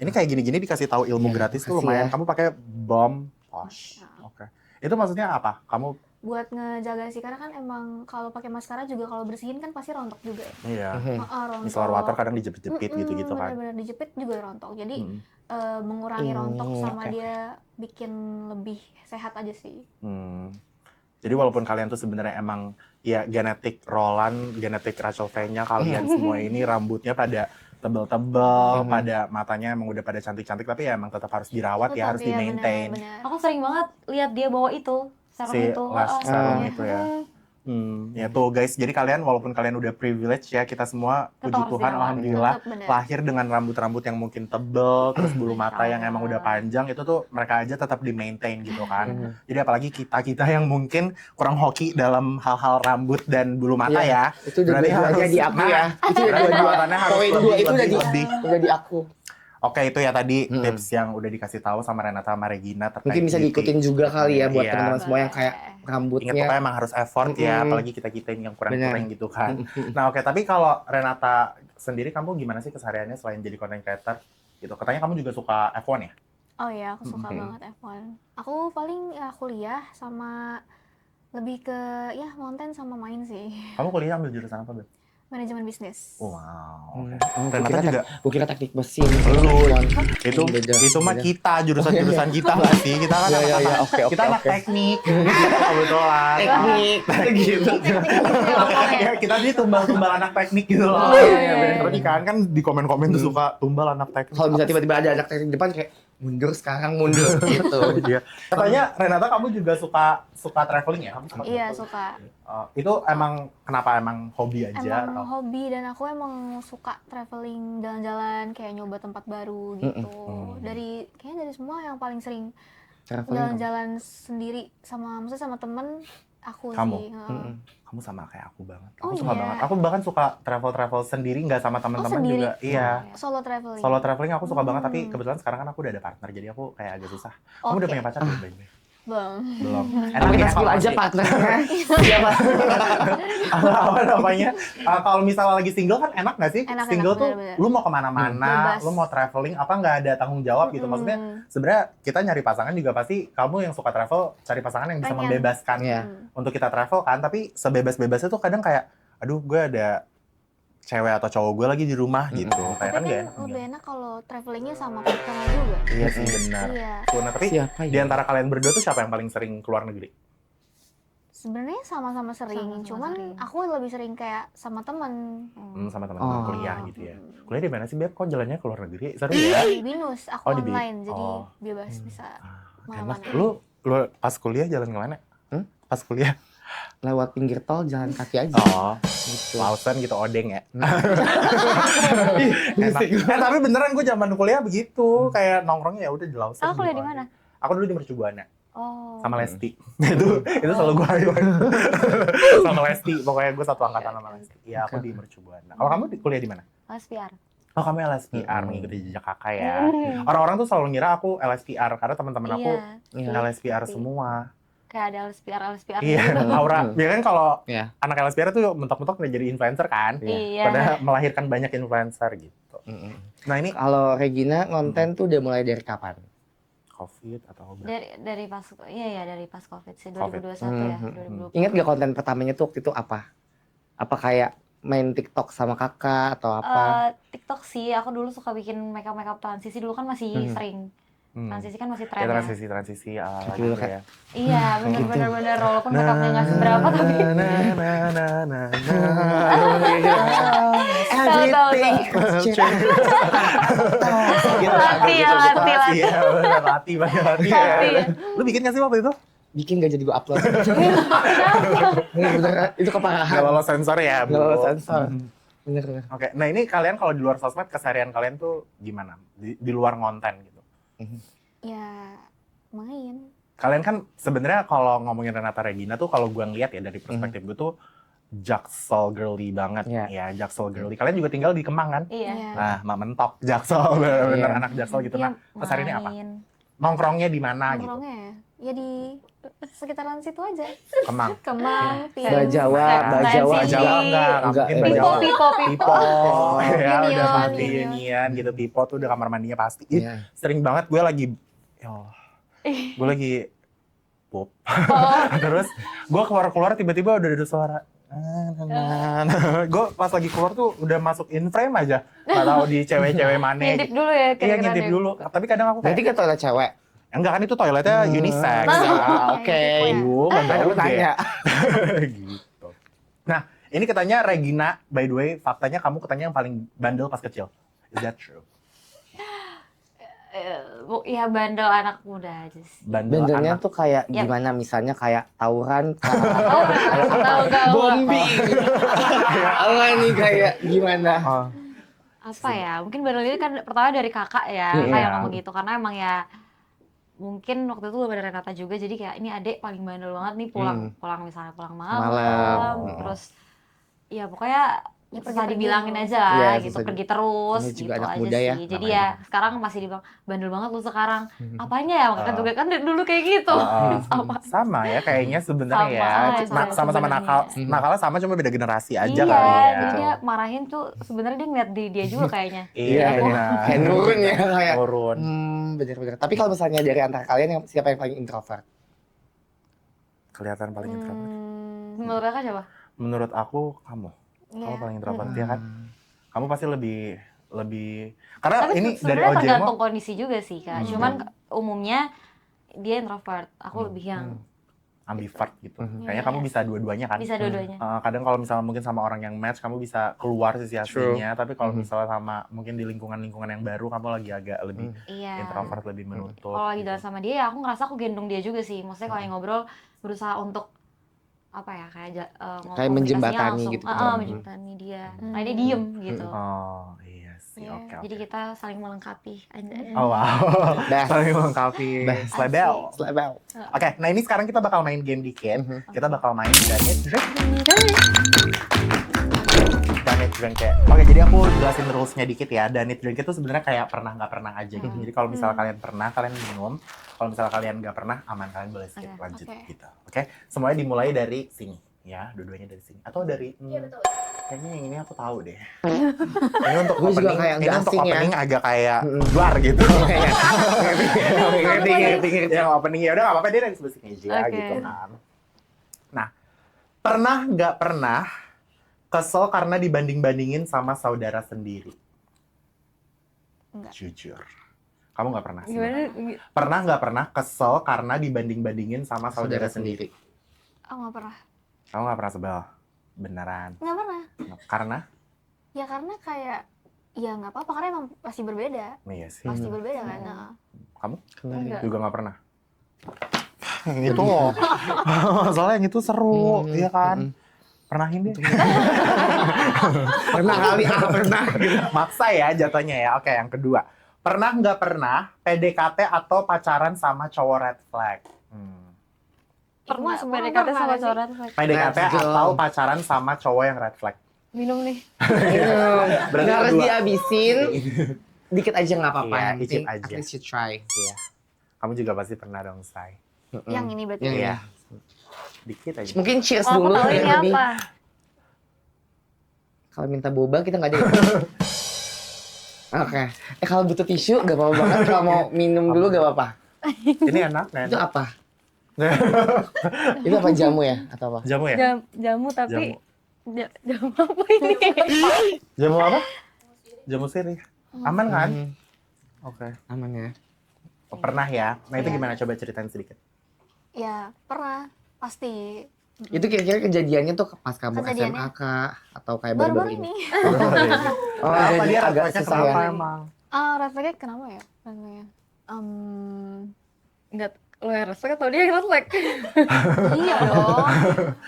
Speaker 1: Ini kayak gini-gini dikasih tahu ilmu gratis tuh lumayan. Kamu pakai Bomposh. Oke. Itu maksudnya apa? Kamu
Speaker 3: buat ngejaga sih, karena kan emang kalau pakai maskara juga kalau bersihin kan pasti rontok juga ya.
Speaker 1: Iya.
Speaker 3: Rontok.
Speaker 1: Micellar water kadang dijepit-jepit gitu kan.
Speaker 3: Benar-benar dijepit juga rontok. Jadi mengurangi rontok sama dia bikin lebih sehat aja sih.
Speaker 1: Jadi walaupun kalian tuh sebenarnya emang ya genetik Roland, genetik Rachel V-nya kalian semua ini rambutnya pada tebel-tebel, pada matanya emang udah pada cantik-cantik, tapi ya emang tetap harus dirawat ya, harus di-maintain.
Speaker 2: Aku sering banget lihat dia bawa itu.
Speaker 1: Serum itu ya. Ya tuh guys, jadi kalian walaupun kalian udah privilege ya, kita semua puji Tuhan alhamdulillah lahir dengan rambut-rambut yang mungkin tebel, terus bulu mata yang emang udah panjang, itu tuh mereka aja tetap di-maintain gitu kan. Jadi apalagi kita yang mungkin kurang hoki dalam hal-hal rambut dan bulu mata ya.
Speaker 4: Itu udah aja di aku ya. Itu
Speaker 1: dua-duanya harus lebih.
Speaker 4: Udah di aku.
Speaker 1: Oke, itu ya tadi tips yang udah dikasih tahu sama Renata sama Regina terkait
Speaker 4: mungkin bisa diikutin juga kali ya buat teman-teman semua yang kayak rambutnya.
Speaker 1: Ingat pokoknya emang harus effort ya, apalagi kita yang kurang-kurang gitu kan. Nah oke, tapi kalau Renata sendiri, kamu gimana sih kesehariannya selain jadi content creator gitu? Katanya kamu juga suka F1 ya?
Speaker 3: Oh iya, aku suka banget F1. Aku paling ya kuliah sama lebih ke ya konten sama main sih.
Speaker 1: Kamu kuliah ambil jurusan apa, Beb?
Speaker 3: Manajemen bisnis.
Speaker 1: Wow.
Speaker 4: Oh,
Speaker 1: Renata juga
Speaker 4: gue kira teknik mesin.
Speaker 1: Belum. itu
Speaker 4: Beda,
Speaker 1: itu mah
Speaker 4: beda.
Speaker 1: kita jurusan kita nggak sih? Kita kan
Speaker 4: Iya, iya,
Speaker 1: anak-anak
Speaker 4: iya. Oke,
Speaker 1: kita
Speaker 4: oke,
Speaker 1: anak
Speaker 4: oke.
Speaker 1: teknik gitu kebetulan.
Speaker 4: Teknik gitu.
Speaker 1: Ya, kita nih tumbal anak teknik gitu loh.
Speaker 4: Oh, iya, iya, bener.
Speaker 1: Tapi kan di komen-komen tuh suka tumbal anak teknik.
Speaker 4: Kalau bisa tiba-tiba ada anak teknik depan kayak mundur sekarang mundur gitu.
Speaker 1: Iya. Katanya Renata kamu juga suka traveling ya? Kamu suka
Speaker 3: Iya,
Speaker 1: traveling?
Speaker 3: suka.
Speaker 1: Itu emang kenapa emang hobi aja
Speaker 3: Emang
Speaker 1: atau?
Speaker 3: hobi dan aku emang suka traveling, jalan-jalan, kayak nyoba tempat baru gitu. Kayaknya dari semua yang paling sering
Speaker 4: Traveling
Speaker 3: jalan-jalan sendiri maksudnya sama temen aku
Speaker 1: Kamu?
Speaker 3: sih.
Speaker 1: Kamu sama kayak aku banget.
Speaker 3: Oh,
Speaker 1: Aku suka
Speaker 3: iya.
Speaker 1: banget. Aku bahkan suka travel sendiri nggak sama teman-teman
Speaker 3: sendiri?
Speaker 1: juga. Iya.
Speaker 3: Solo traveling.
Speaker 1: Solo traveling aku suka banget, tapi kebetulan sekarang kan aku udah ada partner, jadi aku kayak agak susah. Kamu udah
Speaker 3: Oke.
Speaker 1: punya pacar belum, by the way?
Speaker 3: Belum.
Speaker 1: Belum.
Speaker 4: Tapi kita spill aja
Speaker 1: sih.
Speaker 4: partnernya. Siapa?
Speaker 1: Apa namanya? Kalau misalnya lagi single kan enak nggak sih?
Speaker 3: Enak,
Speaker 1: Single tuh
Speaker 3: bener-bener.
Speaker 1: lu mau kemana-mana,
Speaker 3: Bebas.
Speaker 1: lu mau traveling, apa nggak ada tanggung jawab gitu. Maksudnya sebenarnya kita nyari pasangan juga pasti kamu yang suka travel cari pasangan yang bisa
Speaker 3: Pengen.
Speaker 1: membebaskan
Speaker 4: Iya.
Speaker 1: untuk kita travel kan. Tapi sebebas-bebasnya tuh kadang kayak, aduh gue ada cewek atau cowok gue lagi di rumah gitu. Kayak
Speaker 3: Tapi
Speaker 1: kan nggak
Speaker 3: kan
Speaker 1: enak.
Speaker 3: lebih enak kalau travelingnya sama partner juga.
Speaker 1: Iya sih benar.
Speaker 3: Iya.
Speaker 1: Nah, tapi
Speaker 4: Siapa
Speaker 1: di
Speaker 4: ya?
Speaker 1: antara kalian berdua tuh siapa yang paling sering keluar negeri?
Speaker 3: Sebenarnya sama-sama sering,
Speaker 2: Sama-sama
Speaker 3: cuman
Speaker 2: sering.
Speaker 3: aku lebih sering kayak sama temen.
Speaker 1: Sama teman-teman
Speaker 4: Oh.
Speaker 1: kuliah gitu ya. Kuliah di mana sih, Beb? Kok jalannya ke luar negeri? Seru ya?
Speaker 3: Di Binus, aku
Speaker 1: Oh, di
Speaker 3: online, jadi
Speaker 1: oh.
Speaker 3: bebas bisa
Speaker 1: Enak.
Speaker 3: mana-mana.
Speaker 1: Lu pas kuliah jalan kemana? Pas kuliah?
Speaker 4: Lewat pinggir tol jalan kaki aja.
Speaker 1: Oh,
Speaker 4: Gitu.
Speaker 1: Lausan gitu, odeng ya. Enak. Tapi beneran gue zaman kuliah begitu, kayak nongkrongnya ya udah di Lausan.
Speaker 2: Aku kuliah
Speaker 1: gitu.
Speaker 2: di mana?
Speaker 1: Aku dulu di Mercu Buana
Speaker 2: Oh.
Speaker 1: sama Lesti. itu selalu gue sama Lesti. Pokoknya gue satu angkatan sama Lesti. Iya, aku di Mercu Buana. Kalau kamu kuliah di mana?
Speaker 2: LSPR.
Speaker 1: Oh, kamu LSPR, mengikuti jejak kakak ya. Orang-orang tuh selalu ngira aku LSPR karena teman-teman aku
Speaker 2: Iya.
Speaker 1: LSPR semua.
Speaker 2: Kayak ada LSPR
Speaker 1: Iya,
Speaker 2: gitu.
Speaker 1: Aura. Ya kan kalau
Speaker 4: Iya.
Speaker 1: anak LSPR tuh mentok-mentok udah jadi influencer kan?
Speaker 2: Iya.
Speaker 1: Pada melahirkan banyak influencer gitu. Nah ini
Speaker 4: Kalau Regina ngonten tuh udah mulai dari kapan?
Speaker 1: COVID atau apa?
Speaker 2: Dari pas dari pas Covid sih
Speaker 1: Covid.
Speaker 2: 2021 ya, 2020.
Speaker 4: Ingat gak konten pertamanya tuh waktu itu apa? Apa kayak main TikTok sama kakak atau apa?
Speaker 2: TikTok sih, aku dulu suka bikin makeup transisi, dulu kan masih sering. Transisi kan masih
Speaker 1: Ya
Speaker 2: tren ya.
Speaker 1: transisi ala
Speaker 4: Dulu
Speaker 1: gitu
Speaker 4: kan.
Speaker 1: ya.
Speaker 2: Iya, bener walaupun makeupnya nggak seberapa tapi
Speaker 4: Everything.
Speaker 2: Latih ya, latih.
Speaker 1: Iya, bener, latih banget latih.
Speaker 2: Latih.
Speaker 1: Ya. Lu bikin nggak sih waktu itu?
Speaker 4: Bikin gak jadi gue upload. Bener-bener itu keparahan.
Speaker 1: Nggak lolos sensor ya, Bu.
Speaker 4: Nggak lolos sensor. Bener-bener.
Speaker 1: Oke, nah ini kalian kalau di luar sosmed keseharian kalian tuh gimana? Di luar konten gitu.
Speaker 3: Ya main.
Speaker 1: Kalian kan sebenarnya kalau ngomongin Renata Regina tuh kalau gue ngeliat ya dari perspektif gue tuh Jaksel girly banget
Speaker 4: Iya.
Speaker 1: ya, Jaksel girly. Kalian juga tinggal di Kemang kan?
Speaker 2: Iya.
Speaker 1: Nah, Mak Mentok, Jaksel, bener-bener
Speaker 4: Iya.
Speaker 1: anak Jaksel gitu.
Speaker 2: Iya,
Speaker 1: Nah, kesehariannya apa?
Speaker 2: main.
Speaker 1: Nongkrongnya di mana gitu?
Speaker 3: Nongkrongnya ya di sekitaran situ aja.
Speaker 1: Kemang.
Speaker 3: Kemang,
Speaker 4: Bajawa,
Speaker 2: Bajawa
Speaker 1: Bajawa enggak
Speaker 4: Enggak,
Speaker 1: mungkin
Speaker 4: Pipo,
Speaker 1: Bajawa.
Speaker 2: Pipo.
Speaker 1: Pipo, ya
Speaker 3: Union,
Speaker 1: udah pasti
Speaker 3: Union.
Speaker 1: Union gitu. Pipo tuh udah kamar mandinya pasti. Ih,
Speaker 4: Iya.
Speaker 1: sering banget gue lagi, ya Allah, gue lagi pup.
Speaker 2: Oh.
Speaker 1: Terus gue keluar tiba-tiba udah ada suara. Gue pas lagi keluar tuh udah masuk in frame aja. Gak tahu di cewek-cewek mana.
Speaker 2: Ngintip dulu ya
Speaker 1: Iya
Speaker 2: kira-kira
Speaker 1: ngintip
Speaker 2: deh.
Speaker 1: dulu. Tapi kadang aku
Speaker 4: Berarti
Speaker 1: kayak,
Speaker 4: ke toilet cewek.
Speaker 1: enggak kan itu toiletnya unisex.
Speaker 4: Ah, Oke.
Speaker 1: Enggak
Speaker 4: Aku tanya.
Speaker 1: gitu. Nah, ini katanya Regina, by the way, faktanya kamu katanya yang paling bandel pas kecil. Is that true?
Speaker 2: Ya bandel anak muda aja sih.
Speaker 4: Bandelnya
Speaker 1: anak.
Speaker 4: tuh kayak
Speaker 2: Yap.
Speaker 4: gimana? Misalnya kayak tawuran,
Speaker 2: Tahu.
Speaker 4: bombing. Apa nih kayak gimana?
Speaker 1: Oh,
Speaker 2: Apa ya? Mungkin bandel ini kan pertama dari kakak ya,
Speaker 1: Iya.
Speaker 2: kayak ngomong gitu karena emang ya mungkin waktu itu ada Renata juga jadi kayak ini adek paling bandel banget nih pulang misalnya pulang malam,
Speaker 4: Malam.
Speaker 2: terus ya pokoknya
Speaker 3: Ya,
Speaker 2: susah
Speaker 3: pergi-pergi.
Speaker 2: dibilangin aja lah
Speaker 4: Iya,
Speaker 2: gitu,
Speaker 4: susah
Speaker 2: pergi terus
Speaker 4: Ini
Speaker 2: gitu
Speaker 4: juga anak
Speaker 2: aja
Speaker 4: muda
Speaker 2: sih.
Speaker 4: ya,
Speaker 2: Jadi
Speaker 1: namanya.
Speaker 2: ya sekarang masih dibilang bandel banget lu sekarang. Apanya ya? Kan juga kan dari dulu kayak gitu. Sama.
Speaker 1: sama ya kayaknya sebenarnya
Speaker 2: Sama
Speaker 1: ya.
Speaker 2: aja
Speaker 1: Sama-sama
Speaker 2: sebenarnya.
Speaker 1: nakal. Nakalnya sama cuma beda generasi aja
Speaker 2: Iya,
Speaker 1: kali ya.
Speaker 2: jadi dia marahin tuh sebenarnya dia ngeliat di dia juga kayaknya.
Speaker 1: Iya, benar.
Speaker 4: Kayak nurun ya kayak.
Speaker 1: Turun.
Speaker 4: Bener-bener. Tapi kalau misalnya dari antara kalian yang siapa yang paling introvert?
Speaker 1: Kelihatan paling introvert.
Speaker 2: Menurut kakak siapa?
Speaker 1: Menurut aku kamu. Kamu paling introvert ya kan? Kamu pasti lebih karena
Speaker 2: Tapi
Speaker 1: ini dari
Speaker 2: sebenarnya
Speaker 1: Ojemo
Speaker 2: tergantung kondisi juga sih Kak. Cuman umumnya dia introvert, aku lebih yang
Speaker 1: ambivert gitu. Kayaknya
Speaker 2: Yes.
Speaker 1: kamu bisa dua-duanya kan?
Speaker 2: bisa dua-duanya.
Speaker 1: Kadang kalau misalnya mungkin sama orang yang match, kamu bisa keluar sisi aslinya. Tapi kalau misalnya sama mungkin di lingkungan yang baru, kamu lagi agak lebih
Speaker 2: Iya.
Speaker 1: introvert, lebih menutup.
Speaker 2: Kalau lagi
Speaker 1: gitu.
Speaker 2: jalan sama dia, ya aku ngerasa aku gendong dia juga sih. Maksudnya kalau yang ngobrol berusaha untuk apa ya kayak
Speaker 4: Kayak menjembatani gitu.
Speaker 2: Menjembatani dia. Nah dia diem gitu.
Speaker 1: Oh iya sih,
Speaker 3: Iya.
Speaker 1: oke.
Speaker 2: Jadi kita saling melengkapi.
Speaker 1: Oh wow,
Speaker 4: Best.
Speaker 1: saling melengkapi.
Speaker 4: Best.
Speaker 1: Slebel.
Speaker 4: Slebel.
Speaker 1: Oke, nah ini sekarang kita bakal main game dikit. Kita bakal main Danit Drink kayak. Oke, jadi aku jelasin rules-nya dikit ya. Danit Drink itu sebenarnya kayak pernah nggak pernah aja gitu. Jadi kalau misalnya kalian pernah, kalian minum. Kalau misalnya kalian nggak pernah, aman, kalian boleh skip lanjut gitu. Oke, semuanya dimulai dari sini ya, dua-duanya dari sini. Atau dari kayaknya yang ini aku tahu deh. Ini untuk
Speaker 4: Gue juga
Speaker 1: opening,
Speaker 4: kayak
Speaker 1: ini untuk
Speaker 4: gasing ya.
Speaker 1: opening agak kayak bar gitu.
Speaker 4: Ngerti.
Speaker 1: Yang opening ya udah nggak apa-apa, dia dari sebelah sini aja
Speaker 2: Oke.
Speaker 1: gitu kan. Nah, pernah nggak pernah kesel karena dibanding-bandingin sama saudara sendiri?
Speaker 3: Enggak.
Speaker 1: Jujur. Kamu nggak pernah sih?
Speaker 2: Gimana?
Speaker 1: Pernah nggak pernah kesel karena dibanding-bandingin sama saudara sendiri?
Speaker 3: Aku nggak pernah.
Speaker 1: Kamu nggak pernah sebel? Beneran?
Speaker 3: Nggak pernah.
Speaker 1: Karena?
Speaker 3: Ya karena kayak ya nggak apa-apa karena emang pasti berbeda.
Speaker 1: Iya sih.
Speaker 3: Pasti berbeda kan. Nah.
Speaker 1: Kamu?
Speaker 2: Enggak.
Speaker 1: Juga nggak pernah? Yang itu soalnya yang itu seru, iya kan? Pernahin deh.
Speaker 4: Pernah kali, pernah.
Speaker 1: Maksa ya jatuhnya ya. Oke, yang kedua. Pernah nggak pernah PDKT atau pacaran sama cowok red flag?
Speaker 2: Pernah
Speaker 3: Semua
Speaker 2: PDKT
Speaker 3: pernah
Speaker 2: sama
Speaker 3: sih.
Speaker 2: cowok red flag.
Speaker 1: PDKT
Speaker 4: Let's go.
Speaker 1: atau pacaran sama cowok yang red flag?
Speaker 2: Minum nih.
Speaker 1: Berarti
Speaker 4: Nggak harus
Speaker 1: kedua.
Speaker 4: dihabisin. Dikit aja nggak apa-apa.
Speaker 1: Iya,
Speaker 4: Yang
Speaker 1: dikit
Speaker 4: penting
Speaker 1: aja.
Speaker 4: at least you try.
Speaker 1: Iya. Kamu juga pasti pernah dong, Say.
Speaker 3: Yang ini berarti.
Speaker 4: Yang
Speaker 1: Iya. Dikit aja.
Speaker 4: Mungkin cheers
Speaker 2: Aku
Speaker 4: dulu
Speaker 2: tahu
Speaker 4: biar
Speaker 2: ini
Speaker 4: lebih.
Speaker 2: apa.
Speaker 4: Kalau minta boba kita nggak ada. Oke. Kalau butuh tisu nggak apa-apa banget. Kalau mau minum dulu nggak apa-apa.
Speaker 1: Ini enak, kan?
Speaker 4: Itu apa? Itu apa, jamu ya atau apa?
Speaker 1: Jamu ya?
Speaker 2: Jamu tapi
Speaker 1: Jamu.
Speaker 2: jamu apa ini?
Speaker 1: Jamu apa? Jamu sirih. Aman kan? Oke.
Speaker 4: Aman ya.
Speaker 1: Oh, pernah ya? Nah itu
Speaker 3: Iya.
Speaker 1: gimana? Coba ceritain sedikit.
Speaker 3: Ya pernah. Pasti.
Speaker 4: Itu kira-kira kejadiannya tuh pas kamu
Speaker 3: Kejadiannya?
Speaker 4: SMA kah? Atau kayak
Speaker 3: Baru-baru
Speaker 4: baru-baru
Speaker 3: ini.
Speaker 4: Oh,
Speaker 1: Apa
Speaker 4: jadi
Speaker 1: dia
Speaker 4: agak
Speaker 1: agak
Speaker 4: susah
Speaker 1: kenapa
Speaker 4: ya.
Speaker 1: emang?
Speaker 3: Red flagnya kenapa ya? Red flagnya.
Speaker 2: Enggak, lo yang red flag atau dia yang red flag?
Speaker 3: Iya dong.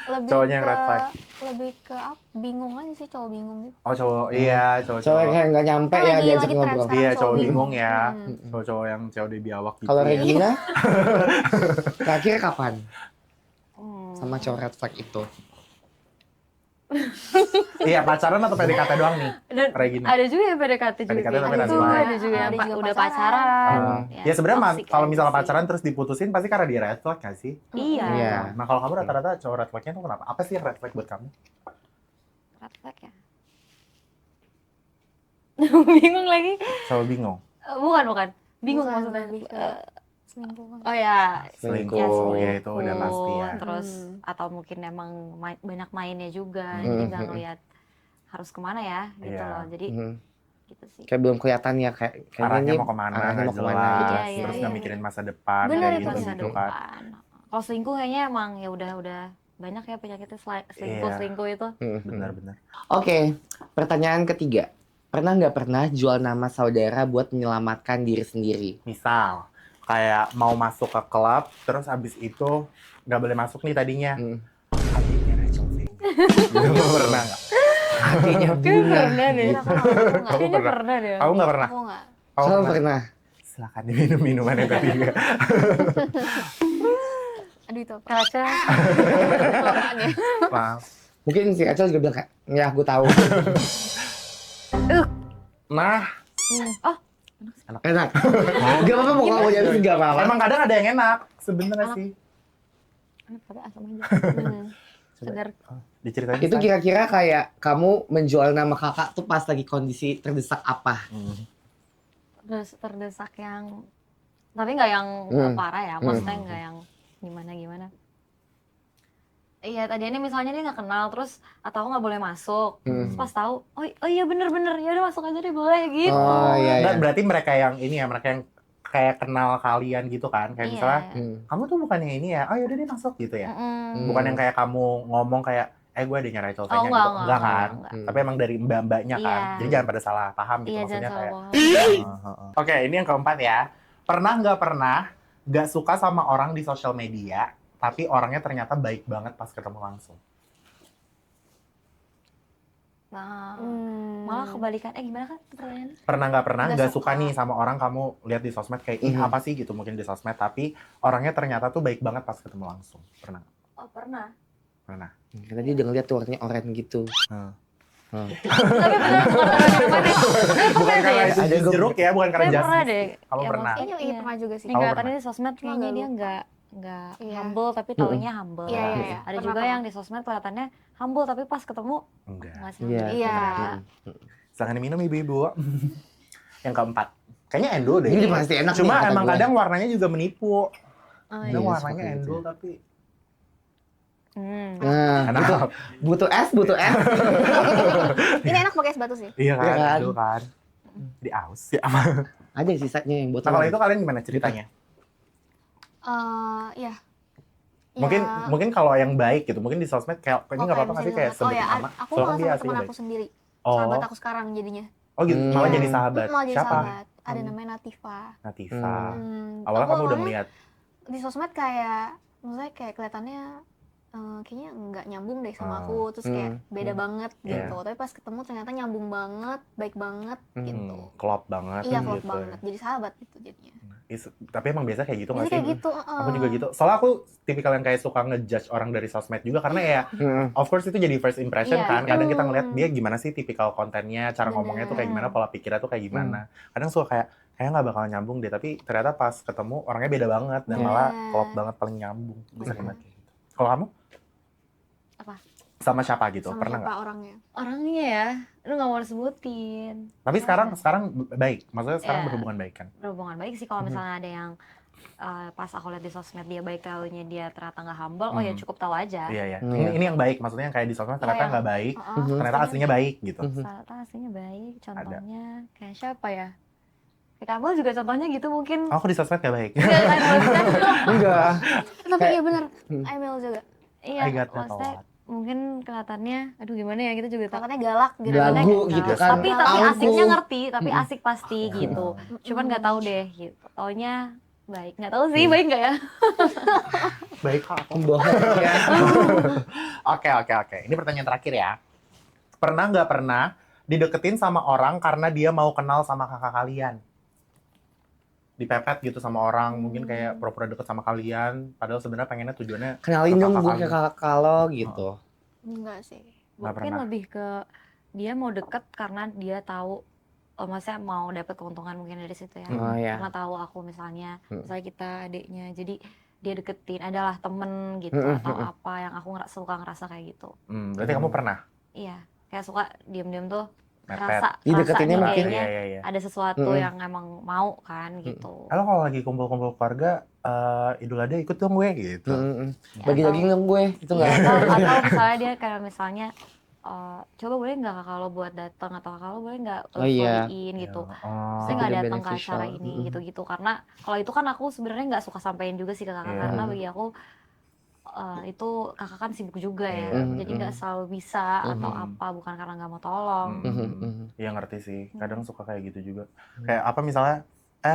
Speaker 3: Lebih
Speaker 1: Cowoknya yang
Speaker 3: ke,
Speaker 1: red flag.
Speaker 3: Lebih ke apa? Bingung aja sih cowok bingung gitu.
Speaker 1: Oh cowok, iya
Speaker 4: Cowok
Speaker 1: cowok-cowok.
Speaker 4: kayak nggak nyampe ya
Speaker 3: Lagi
Speaker 4: diajak
Speaker 3: tren
Speaker 4: ngobrol.
Speaker 3: sekarang
Speaker 1: Iya, cowok bingung ya.
Speaker 3: Hmm.
Speaker 1: Cowok-cowok yang COD biawak gitu.
Speaker 4: Kalau
Speaker 1: ya.
Speaker 4: Regina, terakhir kapan sama cowok red flag itu?
Speaker 1: Iya, pacaran atau PDKT doang nih?
Speaker 2: Dan
Speaker 1: Regina.
Speaker 2: ada juga yang PDKT juga.
Speaker 1: PDKT
Speaker 2: kayak
Speaker 1: tapi
Speaker 2: gitu.
Speaker 1: red flag.
Speaker 2: Ada juga yang
Speaker 3: Ada juga
Speaker 2: udah
Speaker 3: pacaran.
Speaker 2: pacaran.
Speaker 1: Ya sebenarnya
Speaker 2: toxic
Speaker 1: kalau
Speaker 2: aja
Speaker 1: misalnya
Speaker 2: sih.
Speaker 1: pacaran terus diputusin pasti karena dia red flag gak sih?
Speaker 2: Iya.
Speaker 4: Iya.
Speaker 1: Nah kalau kamu rata-rata cowok red flagnya tuh kenapa? Apa sih yang red flag buat kamu?
Speaker 2: Red flag ya. Bingung lagi.
Speaker 1: Selalu bingung.
Speaker 2: Bukan. Bingung
Speaker 3: Bukan,
Speaker 2: maksudnya.
Speaker 3: lebih ke selingkuh.
Speaker 2: Oh ya,
Speaker 1: Selingkuh,
Speaker 2: ya
Speaker 1: ya itu udah pasti ya.
Speaker 2: Terus atau mungkin emang banyak mainnya juga, jadi nggak ngeliat harus kemana ya, gitu
Speaker 1: Iya.
Speaker 2: loh. Jadi
Speaker 4: Mhm.
Speaker 2: gitu sih.
Speaker 4: Kayak belum kelihatan ya kayak
Speaker 1: Arahnya
Speaker 4: ini
Speaker 1: mau kemana,
Speaker 4: arahnya
Speaker 1: nggak
Speaker 4: mau kemana
Speaker 1: jelas.
Speaker 4: gitu.
Speaker 2: Iya,
Speaker 1: Terus
Speaker 2: iya,
Speaker 1: nggak
Speaker 3: iya.
Speaker 1: mikirin masa depan
Speaker 3: Bener
Speaker 1: kayak
Speaker 3: itu,
Speaker 1: gitu
Speaker 2: Masa
Speaker 1: gitu kan.
Speaker 2: depan. Kalau selingkuh kayaknya emang ya udah banyak ya penyakitnya selingkuh itu.
Speaker 4: Mhm.
Speaker 1: Benar-benar.
Speaker 4: Oke, pertanyaan ketiga. Pernah nggak pernah jual nama saudara buat menyelamatkan diri sendiri?
Speaker 1: Misal kayak mau masuk ke klub, terus abis itu nggak boleh masuk nih tadinya.
Speaker 4: Hmm.
Speaker 1: Hatinya Rachel Feng. Gitu pernah nggak?
Speaker 4: Hatinya
Speaker 2: Kayaknya
Speaker 4: bunga.
Speaker 2: pernah deh.
Speaker 3: Aku nggak.
Speaker 2: Kayaknya
Speaker 1: pernah?
Speaker 2: pernah deh.
Speaker 1: Kamu nggak pernah?
Speaker 3: Aku nggak.
Speaker 1: Kamu
Speaker 4: Kamu
Speaker 1: pernah?
Speaker 4: pernah?
Speaker 1: Silakan diminum minuman yang ketiga.
Speaker 3: Aduh itu apa?
Speaker 2: Kaca.
Speaker 3: Kelamaan ya.
Speaker 1: Maaf.
Speaker 4: Mungkin si Acel juga bilang kayak, ya aku tahu.
Speaker 1: Nah,
Speaker 2: Oh,
Speaker 4: Enak. Gak apa-apa mau kamu jadi gak apa-apa.
Speaker 1: emang kadang ada yang enak sebenarnya sih.
Speaker 2: tapi asam aja.
Speaker 1: Coba
Speaker 2: Segar.
Speaker 1: diceritain.
Speaker 4: Itu
Speaker 1: Say.
Speaker 4: kira-kira kayak kamu menjual nama kakak tuh pas lagi kondisi terdesak apa?
Speaker 2: Terus terdesak yang tapi nggak yang parah ya, maksudnya nggak yang gimana. Iya, tadinya misalnya dia nggak kenal, terus atau aku nggak boleh masuk. Terus pas tahu, oh iya bener-bener, ya udah masuk aja deh boleh gitu.
Speaker 4: Oh iya.
Speaker 1: Dan berarti mereka yang ini ya, mereka yang kayak kenal kalian gitu kan, kayak misalnya, kamu tuh bukannya ini ya, oh yaudah deh masuk gitu ya. Bukan yang kayak kamu ngomong kayak, gue ada nyari cowoknya gitu, enggak kan. Tapi emang dari mbak-mbaknya kan, jadi jangan pada salah paham gitu, maksudnya kayak. Oke, ini yang keempat ya. Pernah nggak suka sama orang di sosial media, tapi orangnya ternyata baik banget pas ketemu langsung?
Speaker 2: Nah, malah kebalikan. Gimana kan pertanyaannya?
Speaker 1: Pernah nggak suka nih sama orang kamu lihat di sosmed kayak apa sih gitu mungkin di sosmed, tapi orangnya ternyata tuh baik banget pas ketemu langsung. Pernah?
Speaker 2: Oh pernah.
Speaker 1: Pernah.
Speaker 4: Karena dia udah ngeliat tuh warnanya oranye gitu.
Speaker 2: Tapi benar
Speaker 1: Bukan karena itu
Speaker 4: Ada
Speaker 1: jeruk ya, bukan karena
Speaker 2: Saya
Speaker 1: jas.
Speaker 2: pernah deh.
Speaker 1: Kamu
Speaker 2: Ya,
Speaker 1: pernah?
Speaker 2: maksudnya
Speaker 3: Iya pernah juga sih.
Speaker 2: Nih kelihatannya di sosmed kayaknya dia nggak humble tapi taunya humble.
Speaker 3: Iya.
Speaker 2: Ada juga yang di sosmed kelihatannya humble tapi pas ketemu
Speaker 1: Enggak.
Speaker 2: nggak sih.
Speaker 3: Iya.
Speaker 1: Silahkan diminum ibu-ibu. Yang keempat. Kayaknya endul deh.
Speaker 4: Ini pasti enak.
Speaker 1: Cuma
Speaker 4: nih, kata
Speaker 1: emang
Speaker 4: gue.
Speaker 1: kadang warnanya juga menipu.
Speaker 2: iya.
Speaker 1: Kadang
Speaker 4: Iya,
Speaker 1: warnanya
Speaker 4: seperti
Speaker 1: endul
Speaker 4: itu.
Speaker 1: tapi
Speaker 4: Nah,
Speaker 1: enak.
Speaker 4: butuh es.
Speaker 3: Ini enak pakai es batu sih.
Speaker 1: Iya kan,
Speaker 4: Iya kan?
Speaker 1: endul kan. Di aus ya.
Speaker 4: Ada sisanya yang
Speaker 1: Nah
Speaker 4: botol.
Speaker 1: kalau itu kalian gimana ceritanya?
Speaker 3: Iya.
Speaker 1: Mungkin kalau yang baik gitu, mungkin di sosmed kayak ini nggak apa-apa nggak sih kayak sebut nama.
Speaker 3: Aku
Speaker 1: Soalnya
Speaker 3: malah
Speaker 1: dia
Speaker 3: sama
Speaker 1: aslinya
Speaker 3: teman
Speaker 1: baik.
Speaker 3: aku sendiri.
Speaker 1: Oh,
Speaker 3: Sahabat aku sekarang jadinya.
Speaker 1: oh gitu, malah
Speaker 4: Iya.
Speaker 1: jadi sahabat.
Speaker 3: Malah jadi
Speaker 1: Siapa?
Speaker 3: sahabat. Ada namanya Natifa.
Speaker 1: Natifa.
Speaker 3: Hmm,
Speaker 1: Awalnya
Speaker 3: aku
Speaker 1: kamu udah
Speaker 3: awalnya
Speaker 1: melihat.
Speaker 3: di sosmed kayak, maksudnya kayak kelihatannya kayaknya nggak nyambung deh sama aku, terus kayak beda banget
Speaker 1: Iya.
Speaker 3: gitu. Tapi pas ketemu ternyata nyambung banget, baik banget gitu.
Speaker 1: Klop banget.
Speaker 3: Iya, klop
Speaker 1: gitu.
Speaker 3: banget. Jadi sahabat gitu jadinya.
Speaker 1: Tapi emang biasa kayak gitu nggak
Speaker 3: Jadi
Speaker 1: sih?
Speaker 3: kayak gitu.
Speaker 1: Aku juga gitu. Soalnya aku tipikal yang kayak suka ngejudge orang dari sosmed juga karena ya, of course itu jadi first impression
Speaker 3: Iya,
Speaker 1: kan. Kadang kita ngeliat dia gimana sih tipikal kontennya, cara
Speaker 3: Bener.
Speaker 1: ngomongnya tuh kayak gimana, pola pikirnya tuh kayak gimana. Kadang suka kayak nggak bakal nyambung deh, tapi ternyata pas ketemu orangnya beda banget dan
Speaker 3: Iya.
Speaker 1: malah klop banget, paling nyambung. Bisa banget kayak gitu. Kalau kamu?
Speaker 2: Apa?
Speaker 1: Sama siapa gitu?
Speaker 3: Sama
Speaker 1: Pernah
Speaker 3: siapa
Speaker 1: nggak?
Speaker 3: orangnya?
Speaker 2: Orangnya ya, lu nggak mau disebutin.
Speaker 1: Tapi sekarang baik. Maksudnya sekarang
Speaker 2: Iya.
Speaker 1: berhubungan baik kan?
Speaker 2: Berhubungan baik sih kalau misalnya ada yang pas aku lihat di sosmed dia baik, taunya dia ternyata nggak humble, oh ya cukup tahu aja.
Speaker 1: Iya, iya. Ini yang baik, maksudnya yang kayak di sosmed ternyata
Speaker 3: Iya,
Speaker 1: nggak baik,
Speaker 3: Heeh.
Speaker 1: ternyata aslinya baik gitu.
Speaker 2: Ternyata aslinya baik, contohnya kayak siapa ya? Kayak kamu juga contohnya gitu mungkin.
Speaker 1: Oh, aku di sosmed nggak baik.
Speaker 2: Enggak kan maksudnya.
Speaker 4: Enggak.
Speaker 3: Tapi iya bener, Emil juga.
Speaker 2: Iya,
Speaker 1: I got that a
Speaker 2: maksudnya
Speaker 1: lot.
Speaker 2: mungkin kelihatannya, aduh gimana ya, kita juga tahu.
Speaker 3: Kelihatannya galak gitu.
Speaker 4: Belagu gitu kan.
Speaker 2: Tapi
Speaker 4: Angkuh.
Speaker 2: asiknya ngerti, tapi asik pasti gitu. Cuman nggak tahu deh gitu. Taunya baik, nggak tahu sih baik nggak ya?
Speaker 1: Baik kok aku.
Speaker 4: Pembohong ya.
Speaker 1: Oke. Ini pertanyaan terakhir ya. Pernah nggak pernah dideketin sama orang karena dia mau kenal sama kakak kalian? Dipepet gitu sama orang, mungkin kayak pura-pura deket sama kalian, padahal sebenarnya pengennya tujuannya
Speaker 4: Kenalin dong gue
Speaker 1: Kakak
Speaker 4: ke kakak kalau gitu.
Speaker 3: Enggak sih.
Speaker 1: Nggak
Speaker 2: Mungkin
Speaker 1: pernah.
Speaker 2: lebih ke dia mau deket karena dia tahu, maksudnya mau dapat keuntungan mungkin dari situ ya.
Speaker 4: Oh ya.
Speaker 2: Karena tahu aku misalnya kita adiknya, jadi dia deketin adalah temen gitu atau apa yang aku suka ngerasa kayak gitu.
Speaker 1: Berarti kamu pernah
Speaker 2: Iya, kayak suka diam-diam tuh
Speaker 1: mepet?
Speaker 4: Dideketinnya
Speaker 2: nih
Speaker 4: mungkin.
Speaker 2: kayaknya
Speaker 1: Iya.
Speaker 2: ada sesuatu yang emang mau kan gitu.
Speaker 1: Halo, kalau lagi kumpul-kumpul keluarga, Idul Adha ikut dong gue gitu.
Speaker 4: Bagi daging dong gue, itu
Speaker 2: Iya,
Speaker 4: enggak.
Speaker 2: atau misalnya dia kayak misalnya coba boleh nggak kakak lo buat datang, atau kakak lo boleh nggak
Speaker 4: Oh, iya.
Speaker 2: story-in gitu.
Speaker 1: Oh.
Speaker 2: Saya nggak
Speaker 4: Itu
Speaker 2: datang ke
Speaker 4: beneficial.
Speaker 2: acara ini gitu-gitu, karena kalau itu kan aku sebenarnya nggak suka sampein juga sih ke kakak,
Speaker 1: Iya.
Speaker 2: karena bagi aku itu kakak kan sibuk juga ya,
Speaker 1: Iya.
Speaker 2: jadi nggak selalu bisa atau apa, bukan karena nggak mau tolong.
Speaker 1: Iya, ngerti sih. Kadang suka kayak gitu juga. Kayak apa misalnya,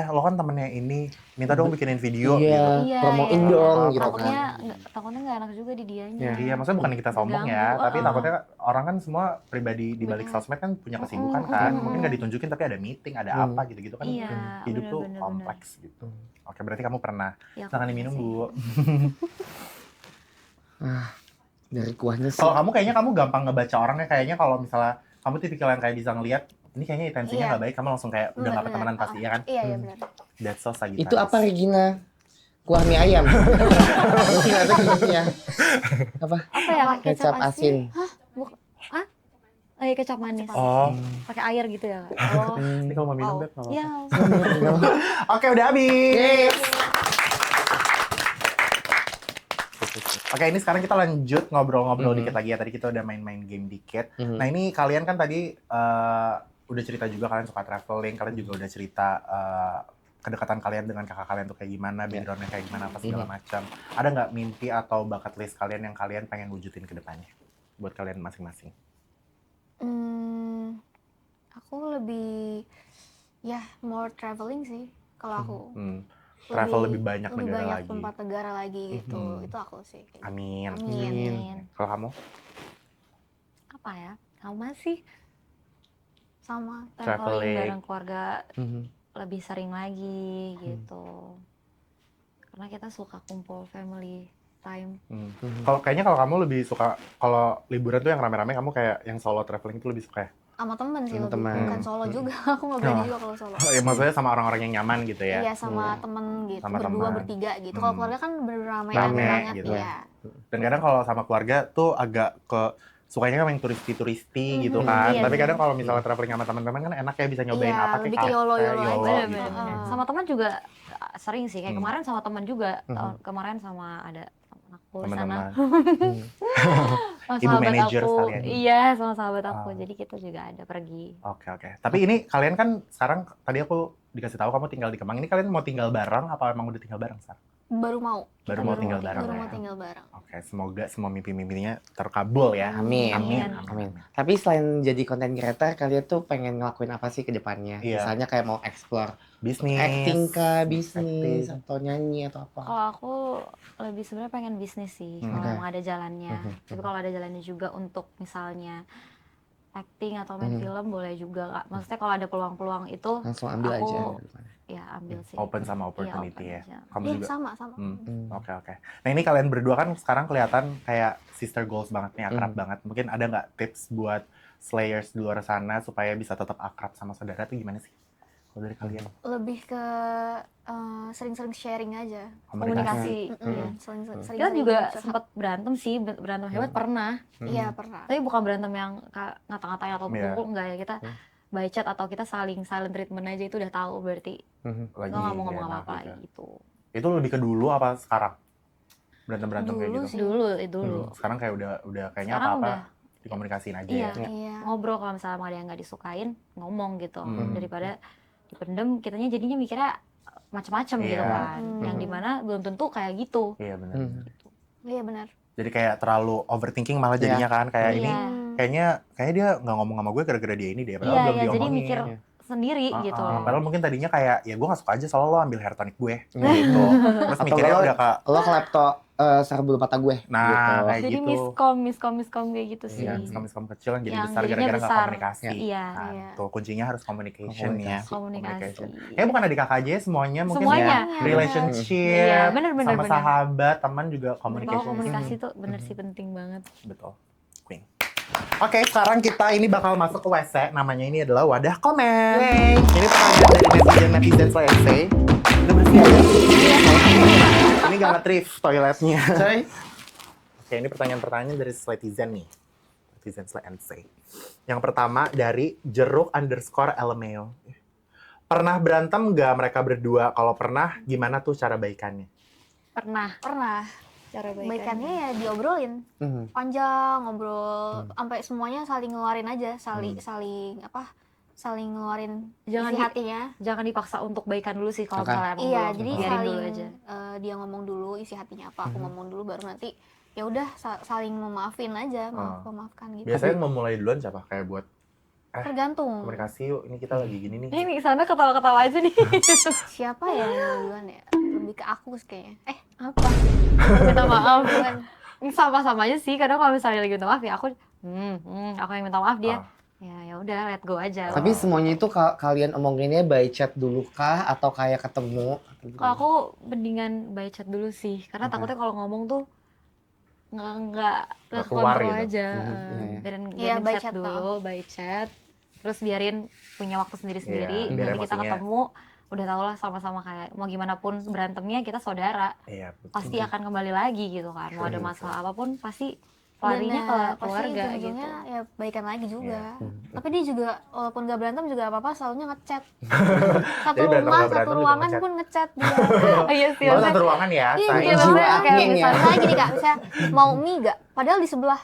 Speaker 1: lo kan temennya ini, minta dong bikinin video gitu.
Speaker 4: Iya, promoin dong gitu
Speaker 2: Takutnya
Speaker 4: kan.
Speaker 2: takutnya nggak enak juga di dianya.
Speaker 1: Iya, maksudnya bukan kita sombong ya,
Speaker 2: Ganggu,
Speaker 1: tapi takutnya orang kan semua pribadi di balik sosmed kan punya kesibukan kan. Mungkin nggak ditunjukin tapi ada meeting, ada apa gitu-gitu kan.
Speaker 2: Iya,
Speaker 1: Hidup tuh
Speaker 2: bener-bener.
Speaker 1: kompleks gitu. Oke, berarti kamu pernah.
Speaker 2: Ya,
Speaker 1: Jangan
Speaker 2: aku
Speaker 1: diminum,
Speaker 2: sih.
Speaker 1: Bu.
Speaker 4: Dari kuahnya sih.
Speaker 1: Kalau kamu kayaknya kamu gampang ngebaca orangnya, kayaknya kalau misalnya kamu tipikal yang kayak bisa ngeliat, ini kayaknya intensinya
Speaker 3: Iya.
Speaker 1: nggak baik, kamu langsung kayak udah nggak
Speaker 3: Bener-bener.
Speaker 1: pertemanan pasti, ya kan?
Speaker 3: Iya, benar.
Speaker 1: That's so Sagittarius.
Speaker 4: Itu apa Regina? Kuah mie ayam. Terus nggak tahu jenisnya. Apa?
Speaker 2: Apa ya?
Speaker 4: Kecap asin.
Speaker 2: Oh iya, kecap manis.
Speaker 1: Oh,
Speaker 2: Pakai air gitu ya, Kak? Oh.
Speaker 1: ini kalau mau minum,
Speaker 2: Oh.
Speaker 1: Beb, nggak
Speaker 2: Iya.
Speaker 1: apa-apa. Oke, udah habis. Oke, ini sekarang kita lanjut ngobrol-ngobrol dikit lagi ya. Tadi kita udah main-main game dikit. Nah, ini kalian kan tadi udah cerita juga kalian suka traveling, kalian juga udah cerita kedekatan kalian dengan kakak kalian tuh kayak gimana, backgroundnya kayak gimana, apa segala macam. Ada nggak mimpi atau bucket list kalian yang kalian pengen wujudin ke depannya buat kalian masing-masing?
Speaker 3: Aku lebih more traveling sih kalau aku.
Speaker 1: Travel lebih banyak negara lagi.
Speaker 3: Tempat negara lagi gitu. Itu aku sih.
Speaker 1: Amin. Kalau kamu?
Speaker 2: Apa ya? Sama sih.
Speaker 3: Sama.
Speaker 2: Traveling bareng keluarga lebih sering lagi gitu. Karena kita suka kumpul family time.
Speaker 1: Kalau kamu lebih suka kalau liburan tuh yang rame-rame, kamu kayak yang solo traveling itu lebih suka ya?
Speaker 3: Sama temen sih lebih, bukan solo juga. Aku nggak berani juga kalau solo.
Speaker 1: Ya maksudnya sama orang-orang yang nyaman gitu ya?
Speaker 3: Iya, sama temen gitu,
Speaker 1: sama
Speaker 3: berdua,
Speaker 1: teman.
Speaker 3: bertiga gitu. Kalau keluarga kan beramai banget
Speaker 1: gitu.
Speaker 3: ya.
Speaker 1: Dan kadang kalau sama keluarga tuh agak sukanya kan yang turisti gitu kan.
Speaker 2: Iya,
Speaker 1: Tapi kadang kalau misalnya traveling sama teman-teman kan enak ya bisa nyobain apa
Speaker 3: lebih
Speaker 1: kayak
Speaker 3: ke YOLO-YOLO aja.
Speaker 1: gitu.
Speaker 2: Sama teman juga sering sih. Kayak kemarin sama teman juga. Kemarin sama ada aku di sana. Sama
Speaker 1: Ibu
Speaker 2: sahabat
Speaker 1: manajer
Speaker 2: aku.
Speaker 1: sekalian.
Speaker 2: Iya, sama sahabat aku. Jadi kita juga ada pergi.
Speaker 1: Oke. Tapi ini kalian kan sekarang tadi aku dikasih tahu kamu tinggal di Kemang. Ini kalian mau tinggal bareng apa emang udah tinggal bareng sekarang?
Speaker 3: Baru mau
Speaker 1: tinggal bareng.
Speaker 3: Baru mau tinggal bareng.
Speaker 1: Oke, semoga semua mimpi-mimpinya terkabul ya.
Speaker 4: Amin.
Speaker 1: Amin.
Speaker 4: Tapi selain jadi content creator, kalian tuh pengen ngelakuin apa sih ke depannya?
Speaker 1: Iya.
Speaker 4: Misalnya kayak mau explore
Speaker 1: Bisnis.
Speaker 4: acting kah, bisnis, atau nyanyi atau apa?
Speaker 2: Kalau aku lebih sebenarnya pengen bisnis sih, kalau memang ada jalannya. Tapi kalau ada jalannya juga untuk misalnya acting atau main film boleh juga, Kak. Maksudnya kalau ada peluang-peluang itu
Speaker 4: Langsung ambil
Speaker 2: aku,
Speaker 4: aja.
Speaker 2: ya ambil sih.
Speaker 1: Open sama opportunity
Speaker 2: Iya,
Speaker 1: ya.
Speaker 2: open aja.
Speaker 1: Kamu
Speaker 3: Iya,
Speaker 1: juga.
Speaker 3: sama.
Speaker 1: Oke. Nah ini kalian berdua kan sekarang kelihatan kayak sister goals banget nih, akrab banget. Mungkin ada nggak tips buat slayers di luar sana supaya bisa tetap akrab sama saudara tuh gimana sih? Kalau dari kalian?
Speaker 3: Lebih ke sering-sering sharing aja.
Speaker 2: Komunikasi.
Speaker 3: Iya, sering-sering.
Speaker 2: Kita juga sempat berantem sih, berantem hebat pernah.
Speaker 3: Iya, pernah.
Speaker 2: Tapi bukan berantem yang ngata-ngatain atau pukul, enggak ya. Kita by chat atau kita saling silent treatment aja itu udah tahu berarti.
Speaker 1: Lagi
Speaker 2: Kita nggak mau ngomong
Speaker 1: enak
Speaker 2: apa-apa
Speaker 1: gitu.
Speaker 2: gitu.
Speaker 1: Itu lebih ke dulu apa sekarang? Berantem kayak gitu?
Speaker 3: Sih.
Speaker 2: Dulu.
Speaker 1: Sekarang kayak udah kayaknya
Speaker 2: Sekarang
Speaker 1: apa-apa
Speaker 2: udah.
Speaker 1: dikomunikasiin aja
Speaker 2: Iya.
Speaker 1: ya?
Speaker 3: Iya.
Speaker 2: Ngobrol kalau misalnya ada yang nggak disukain, ngomong gitu. Daripada dipendem, kitanya jadinya mikirnya macam-macam gitu kan. Yang dimana belum tentu kayak gitu.
Speaker 1: Iya benar.
Speaker 3: Iya, benar.
Speaker 1: Jadi kayak terlalu overthinking malah jadinya kan kayak ini kayaknya dia nggak ngomong sama gue gara-gara dia ini deh, padahal belum
Speaker 2: Iya, jadi
Speaker 1: diomongin.
Speaker 2: mikir sendiri gitu.
Speaker 1: Padahal mungkin tadinya kayak ya gue nggak suka aja soalnya lo ambil hair tonic gue gitu. Terus
Speaker 4: Atau
Speaker 1: mikirnya
Speaker 4: lo-
Speaker 1: udah ke
Speaker 4: Lo ke laptop sarang bulu mata gue.
Speaker 1: nah
Speaker 4: gitu.
Speaker 1: kayak
Speaker 2: Jadi
Speaker 1: gitu.
Speaker 2: miskom kayak gitu sih.
Speaker 1: Iya, miskom kecil kan jadi
Speaker 2: Yang
Speaker 1: besar
Speaker 2: jadinya
Speaker 1: gara-gara nggak
Speaker 2: besar.
Speaker 1: komunikasi.
Speaker 2: Iya.
Speaker 1: Nah,
Speaker 3: Iya.
Speaker 1: tuh kuncinya harus communication ya.
Speaker 2: Komunikasi.
Speaker 1: Kayak bukan adik kakak aja semuanya mungkin
Speaker 2: Semuanya.
Speaker 1: ya. Relationship,
Speaker 2: Iya, bener.
Speaker 1: sama sahabat, teman juga
Speaker 2: Kalau
Speaker 1: communication.
Speaker 2: komunikasi tuh bener sih penting banget.
Speaker 1: Betul. Queen. Oke, sekarang kita ini bakal masuk ke WC. Namanya ini adalah wadah komen. Ini pertanyaan dari netizen essay. Udah bersih aja. Ini gak nge-thrift toiletnya.
Speaker 4: Coy.
Speaker 1: Oke, ini pertanyaan dari netizen nih. Netizen essay. Yang pertama dari jeruk_LMAO. Pernah berantem gak mereka berdua? Kalau pernah, gimana tuh cara baikannya?
Speaker 2: Pernah. Cara
Speaker 3: Baikannya ya diobrolin. Panjang ngobrol sampai semuanya saling ngeluarin aja, saling ngeluarin
Speaker 2: Jangan
Speaker 3: isi hatinya.
Speaker 2: Jangan dipaksa untuk baikan dulu sih kalau
Speaker 4: Oke.
Speaker 2: misalnya emang
Speaker 3: Iya,
Speaker 2: belum.
Speaker 3: jadi
Speaker 2: Biarin
Speaker 3: saling
Speaker 2: dulu aja.
Speaker 3: dia ngomong dulu isi hatinya apa, aku ngomong dulu baru nanti ya udah saling memaafin aja, memaafkan gitu.
Speaker 1: Biasanya memulai duluan siapa? Kayak buat
Speaker 3: Tergantung
Speaker 1: komunikasi yuk, ini kita lagi gini nih.
Speaker 2: Ini sana ketawa-ketawa aja nih.
Speaker 3: siapa ya yang duluan ya. Lebih ke aku sih kayaknya.
Speaker 2: Apa? Minta maaf. Sama-sama aja sih. Kadang kalau misalnya lagi minta maaf ya aku yang minta maaf dia. Ya udah let go aja.
Speaker 4: Tapi semuanya itu kalian omonginnya by chat dulu kah atau kayak ketemu?
Speaker 2: Kalau aku mendingan by chat dulu sih. Karena takutnya kalau ngomong tuh nggak
Speaker 1: keluar
Speaker 2: kontrol
Speaker 1: gitu.
Speaker 2: aja.
Speaker 3: Iya,
Speaker 2: Biarin
Speaker 3: by
Speaker 2: chat
Speaker 3: chat
Speaker 2: dulu, by chat. Terus biarin punya waktu sendiri-sendiri.
Speaker 1: Iya, biar
Speaker 2: Nanti kita
Speaker 1: emosinya-
Speaker 2: ketemu, udah tau lah sama-sama kayak mau gimana pun berantemnya kita saudara.
Speaker 1: Iya, betul.
Speaker 2: Pasti akan kembali lagi gitu kan. Mau ada masalah apapun pasti larinya ke
Speaker 3: Bener, pasti
Speaker 2: keluarga gitu.
Speaker 3: ujung-ujungnya ya baikan lagi juga.
Speaker 1: Iya.
Speaker 3: Tapi dia juga walaupun gak berantem juga apa-apa selalunya ngechat. Satu
Speaker 1: Jadi berantem
Speaker 3: rumah,
Speaker 1: nggak
Speaker 3: satu
Speaker 1: berantem juga
Speaker 3: ruangan
Speaker 1: ngechat.
Speaker 3: pun ngechat dia.
Speaker 2: Oh iya sih,
Speaker 1: Oh,
Speaker 2: maksudnya
Speaker 1: satu ruangan ya,
Speaker 3: Iya,
Speaker 1: sayang.
Speaker 3: iya,
Speaker 4: Jiwa
Speaker 3: maksudnya kayak
Speaker 4: admin ya.
Speaker 3: misalnya gini Kak, misalnya mau mie gak? Padahal di sebelah.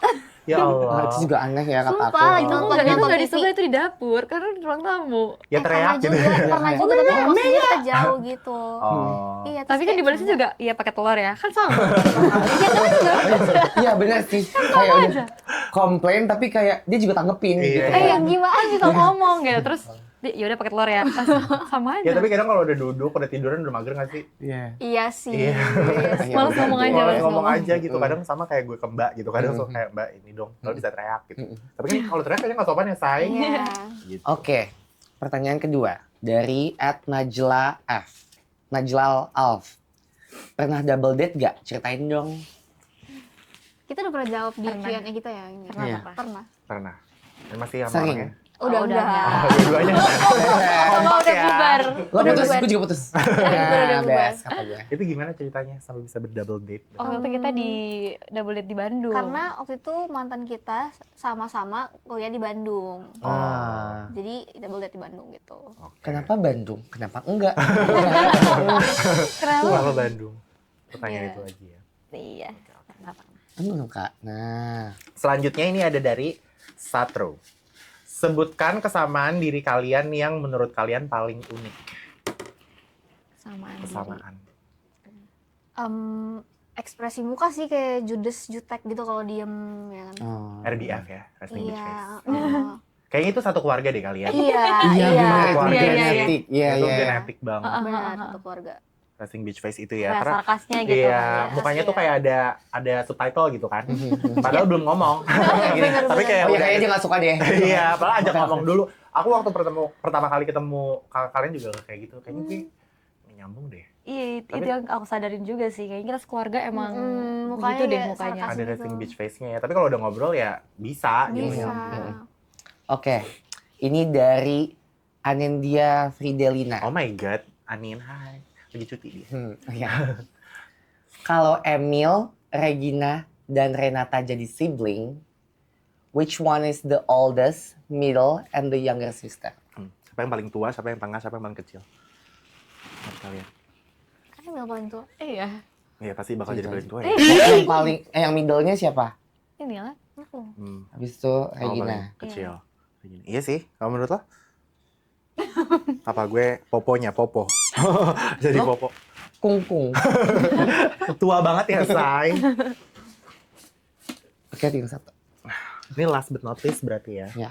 Speaker 1: Ya
Speaker 4: Nah,
Speaker 1: Allah.
Speaker 4: itu juga aneh ya kata
Speaker 3: Sumpah,
Speaker 4: aku.
Speaker 3: lagi
Speaker 2: itu
Speaker 3: nonton
Speaker 2: nggak
Speaker 3: nonton
Speaker 2: di
Speaker 3: TV.
Speaker 2: sebelah, itu di dapur karena di ruang tamu.
Speaker 1: Ya teriak
Speaker 3: pernah
Speaker 1: gitu.
Speaker 3: juga, pernah juga tapi posisinya kita jauh gitu.
Speaker 1: Oh.
Speaker 3: Iya,
Speaker 2: Tapi kan dibalasnya juga iya pakai telur ya, kan sama.
Speaker 4: Iya benar sih. Kayak udah komplain tapi kayak dia juga tanggepin
Speaker 1: Iya.
Speaker 4: gitu.
Speaker 3: yang gimana
Speaker 2: Bisa ngomong gitu, terus ya udah pakai telur ya, sama aja.
Speaker 1: Ya tapi kadang kalau udah duduk, udah tiduran, udah mager nggak sih?
Speaker 4: Iya.
Speaker 3: Iya sih.
Speaker 1: Iya.
Speaker 3: Iya sih.
Speaker 2: Malas
Speaker 4: benar.
Speaker 2: ngomong aja,
Speaker 1: Malas
Speaker 2: malas
Speaker 1: ngomong
Speaker 2: ngomong.
Speaker 1: aja gitu. Kadang sama kayak gue ke Mbak gitu. Kadang suka kayak Mbak ini dong, kalau bisa teriak gitu. Tapi kan kalau teriak kayaknya nggak sopan ya, say.
Speaker 3: Iya.
Speaker 1: Gitu.
Speaker 4: Oke. Pertanyaan kedua dari @najla F. Najlal Alf. Pernah double date gak? Ceritain dong.
Speaker 3: Kita udah pernah jawab di
Speaker 2: Pernah.
Speaker 3: Q&A kita ya ini.
Speaker 2: Pernah,
Speaker 4: Iya.
Speaker 3: Pernah.
Speaker 1: Pernah. Dan masih sama
Speaker 4: Sering.
Speaker 1: orangnya.
Speaker 3: Udah
Speaker 2: udah
Speaker 3: enggak.
Speaker 2: enggak.
Speaker 1: Oh, dua-duanya.
Speaker 2: Sama
Speaker 1: Kompak
Speaker 2: udah
Speaker 1: ya.
Speaker 2: bubar.
Speaker 4: Lo
Speaker 3: Udah
Speaker 4: putus,
Speaker 3: bubar.
Speaker 4: gue juga putus.
Speaker 3: Udah
Speaker 4: Nah,
Speaker 3: bubar.
Speaker 4: best kata gue.
Speaker 1: Itu gimana ceritanya sampai bisa berdouble date?
Speaker 2: Waktu itu kita di double date di Bandung.
Speaker 3: Karena waktu itu mantan kita sama-sama kuliah di Bandung.
Speaker 4: Ah.
Speaker 3: Jadi double date di Bandung gitu.
Speaker 4: Kenapa Bandung? Kenapa enggak?
Speaker 2: kenapa?
Speaker 1: Kenapa Bandung? Pertanyaan
Speaker 2: Iya.
Speaker 1: itu lagi ya.
Speaker 2: Iya. Kenapa?
Speaker 4: Kak. Nah.
Speaker 1: Selanjutnya ini ada dari Satro. Sebutkan kesamaan diri kalian yang menurut kalian paling unik.
Speaker 2: Samaan.
Speaker 1: Kesamaan.
Speaker 3: Ekspresi muka sih kayak judes jutek gitu kalau diem ya kan.
Speaker 4: Oh.
Speaker 1: RBF ya, resting bitch
Speaker 3: Iya.
Speaker 1: face. Kayaknya itu satu keluarga deh kalian.
Speaker 3: Iya.
Speaker 4: Iya benar itu
Speaker 1: Keluarga.
Speaker 4: genetik. Iya
Speaker 1: Itu
Speaker 4: iya.
Speaker 1: genetik banget.
Speaker 3: Benar satu keluarga.
Speaker 1: Resting bitch face itu ya.
Speaker 2: Kayak
Speaker 1: Karena
Speaker 2: sarkasnya gitu.
Speaker 1: iya,
Speaker 2: kan, ya.
Speaker 1: mukanya tuh
Speaker 3: Iya.
Speaker 1: kayak ada subtitle gitu kan. Padahal belum ngomong. Gini, tapi kayak
Speaker 4: Oh ya
Speaker 1: udah
Speaker 4: kayaknya dia gak suka deh.
Speaker 1: iya, padahal ajak ngomong dulu. Aku waktu pertama kali ketemu kakak kalian juga kayak gitu. Kayaknya sih nyambung deh.
Speaker 2: Iya,
Speaker 1: Tapi-
Speaker 2: itu yang aku sadarin juga sih. Kayaknya kita sekeluarga emang
Speaker 3: mukanya
Speaker 2: gitu deh
Speaker 3: ya
Speaker 2: mukanya.
Speaker 3: sarkas.
Speaker 1: Ada
Speaker 3: gitu.
Speaker 1: resting bitch face-nya ya. Tapi kalau udah ngobrol ya bisa. gitu.
Speaker 3: Bisa.
Speaker 4: Oke. Ini dari Anendia Fridelina.
Speaker 1: Oh my god, Anin, hai. Lagi cuti dia.
Speaker 4: Iya. Kalau Emil, Regina, dan Renata jadi sibling, which one is the oldest, middle, and the younger sister?
Speaker 1: Siapa yang paling tua, siapa yang tengah, siapa yang paling kecil? Menurut kalian?
Speaker 3: Kan yang paling tua.
Speaker 2: Iya.
Speaker 1: Iya pasti bakal jadi paling tua ya.
Speaker 4: yang middle-nya siapa?
Speaker 2: Ini lah.
Speaker 3: Aku.
Speaker 4: Habis itu
Speaker 1: Oh,
Speaker 4: Regina.
Speaker 1: paling kecil. Regina. Iya sih, kalau menurut lo? Apa gue poponya, popo. Jadi
Speaker 4: Lo?
Speaker 1: popo.
Speaker 4: Kungkung.
Speaker 1: Tua banget ya, say.
Speaker 4: Oke, tinggal satu.
Speaker 1: Ini last but not least berarti ya?
Speaker 4: Ya.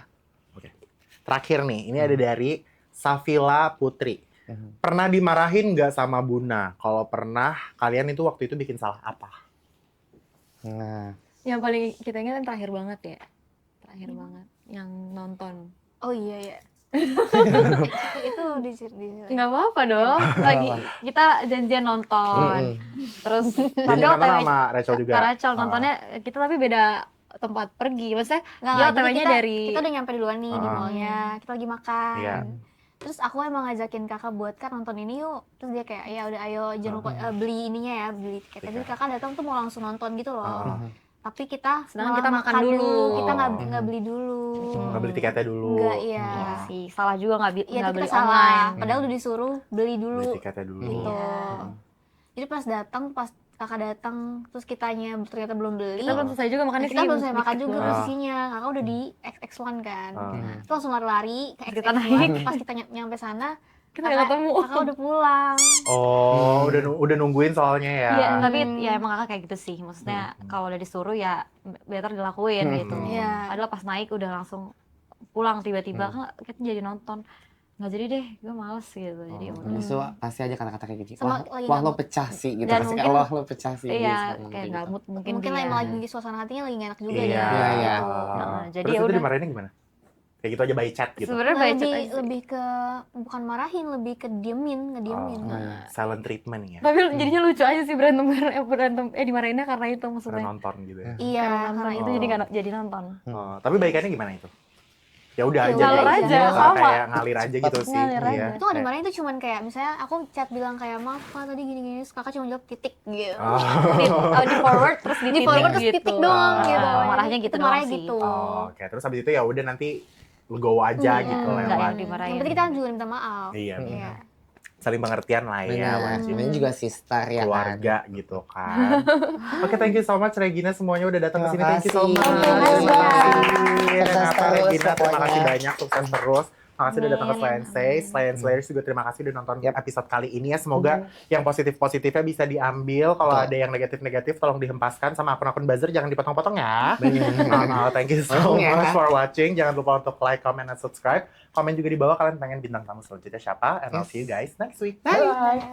Speaker 1: Oke. Terakhir nih, ini ada dari Safila Putri. Pernah dimarahin nggak sama Buna? Kalau pernah, kalian itu waktu itu bikin salah apa?
Speaker 4: Nah,
Speaker 2: Yang paling kita ingat yang terakhir banget ya. Terakhir banget. Yang nonton.
Speaker 3: Oh iya ya. Itu di
Speaker 2: Nggak apa-apa dong. Lagi kita janjian nonton. Terus
Speaker 1: Jadi
Speaker 2: padahal
Speaker 1: nonton
Speaker 2: OTW
Speaker 1: sama Rachel juga?
Speaker 2: Rachel nontonnya kita tapi beda tempat pergi. Maksudnya
Speaker 3: Nggak,
Speaker 2: dia
Speaker 3: jadi
Speaker 2: OTW-nya dari
Speaker 3: kita udah nyampe duluan nih di
Speaker 2: Ah.
Speaker 3: mallnya. Kita lagi makan.
Speaker 1: Iya.
Speaker 3: Terus aku emang ngajakin kakak buat kan nonton ini yuk. Terus dia kayak ya udah ayo jangan lupa beli ininya ya, beli tiketnya. Jadi kakak datang tuh mau langsung nonton gitu loh.
Speaker 1: Ah.
Speaker 3: Tapi kita
Speaker 2: Sedangkan
Speaker 3: malah
Speaker 2: kita makan dulu.
Speaker 3: Kita
Speaker 1: Oh.
Speaker 3: nggak beli dulu.
Speaker 1: Nggak beli tiketnya dulu.
Speaker 3: Nggak, iya.
Speaker 2: Iya sih, salah juga nggak
Speaker 3: Iya,
Speaker 2: nggak
Speaker 3: kita
Speaker 2: beli
Speaker 3: salah.
Speaker 2: online.
Speaker 3: Padahal udah disuruh beli dulu.
Speaker 1: Beli tiketnya dulu.
Speaker 3: Gitu.
Speaker 2: Iya.
Speaker 3: Jadi pas kakak datang terus kitanya ternyata belum beli.
Speaker 2: Kita belum selesai juga makannya
Speaker 3: Kita
Speaker 2: sih.
Speaker 3: belum selesai makan
Speaker 2: dikit
Speaker 3: juga
Speaker 2: doang.
Speaker 3: posisinya. Kakak udah di XX1 kan.
Speaker 1: Ah.
Speaker 3: Terus langsung lari ke
Speaker 2: Pas kita
Speaker 3: XX1.
Speaker 2: naik.
Speaker 3: Pas kita nyampe sana,
Speaker 2: Kita nggak ketemu.
Speaker 3: kakak udah pulang.
Speaker 1: Oh, udah nungguin soalnya ya.
Speaker 2: Iya, tapi ya emang kakak kayak gitu sih. Maksudnya kalau udah disuruh ya better dilakuin gitu.
Speaker 3: Iya.
Speaker 2: Padahal pas naik udah langsung pulang tiba-tiba kan kita jadi nonton. Nggak jadi deh, gue males gitu. Jadi udah.
Speaker 4: habis itu pasti aja kata-kata kayak gitu.
Speaker 3: Sama
Speaker 4: Wah,
Speaker 3: lagi
Speaker 4: wah
Speaker 3: nggak
Speaker 4: lo pecah sih gitu.
Speaker 2: Dan
Speaker 4: Pasti
Speaker 2: mungkin-
Speaker 4: wah lo pecah sih.
Speaker 2: Iya,
Speaker 4: gitu.
Speaker 2: kayak nggak mood mungkin
Speaker 3: Mungkin
Speaker 2: dia.
Speaker 3: emang lagi suasana hatinya lagi gak enak juga
Speaker 1: Iya.
Speaker 3: ya.
Speaker 4: Iya, iya.
Speaker 2: Nah, jadi
Speaker 1: Terus
Speaker 2: ya
Speaker 1: itu
Speaker 2: udah.
Speaker 1: dimarahinnya gimana? Kayak gitu aja by chat gitu.
Speaker 2: Sebenarnya baca
Speaker 3: lebih ke bukan marahin, lebih ke ngediemin.
Speaker 1: Oh, silent treatment ya.
Speaker 2: Tapi jadinya lucu aja sih berantem dimarahinnya karena itu
Speaker 1: Karena
Speaker 2: maksudnya.
Speaker 1: nonton gitu ya.
Speaker 3: Iya,
Speaker 2: Karena
Speaker 3: karena
Speaker 2: itu
Speaker 1: Oh.
Speaker 2: jadi nggak jadi nonton.
Speaker 1: Oh, tapi baikannya gimana itu? ya udah
Speaker 3: Ya
Speaker 1: aja
Speaker 3: udah
Speaker 1: kayak
Speaker 3: aja,
Speaker 1: gitu.
Speaker 2: sama.
Speaker 1: Kayak ngalir aja gitu sih.
Speaker 2: Ngalir aja.
Speaker 1: Iya.
Speaker 3: Itu nggak dimarahin, itu cuman kayak misalnya aku chat bilang kayak maaf Kak tadi gini-gini, terus kakak cuma jawab titik gitu.
Speaker 2: Di forward terus
Speaker 3: Di forward terus titik doang gitu.
Speaker 2: Marahnya gitu
Speaker 3: Itu
Speaker 2: doang
Speaker 3: marahnya
Speaker 2: sih.
Speaker 3: gitu.
Speaker 1: Oke, terus habis itu ya udah nanti legowo aja gitu
Speaker 2: Enggak
Speaker 1: lewat.
Speaker 2: yang dimarahin.
Speaker 3: Yang penting kita juga minta maaf.
Speaker 1: Iya,
Speaker 3: Iya.
Speaker 1: saling pengertian lah ya.
Speaker 4: Benar,
Speaker 1: wajib.
Speaker 4: namanya juga sister ya kan.
Speaker 1: Keluarga gitu kan. Oke, thank you so much Regina semuanya udah datang ke sini.
Speaker 4: Terima
Speaker 1: Thank you so
Speaker 4: kasih.
Speaker 1: much.
Speaker 3: Terima kasih.
Speaker 1: Terima kasih.
Speaker 4: Sukses
Speaker 1: Renata,
Speaker 4: terus
Speaker 1: Regina, terima
Speaker 4: pokoknya.
Speaker 1: kasih banyak, sukses terus. Makasih udah datang ke
Speaker 2: Amin.
Speaker 1: Slayers. Slayers juga terima kasih udah nonton
Speaker 4: Yap.
Speaker 1: episode kali ini ya. Semoga yang positif-positifnya bisa diambil. Kalau
Speaker 4: Betul.
Speaker 1: ada yang negatif-negatif tolong dihempaskan sama akun-akun buzzer, jangan dipotong-potong ya.
Speaker 4: Benar.
Speaker 1: Thank you so
Speaker 4: Bener.
Speaker 1: much for watching. Jangan lupa untuk like, comment, dan subscribe. Komen juga di bawah kalian pengen bintang tamu selanjutnya siapa. And I'll see you guys next week. Bye.
Speaker 3: Bye.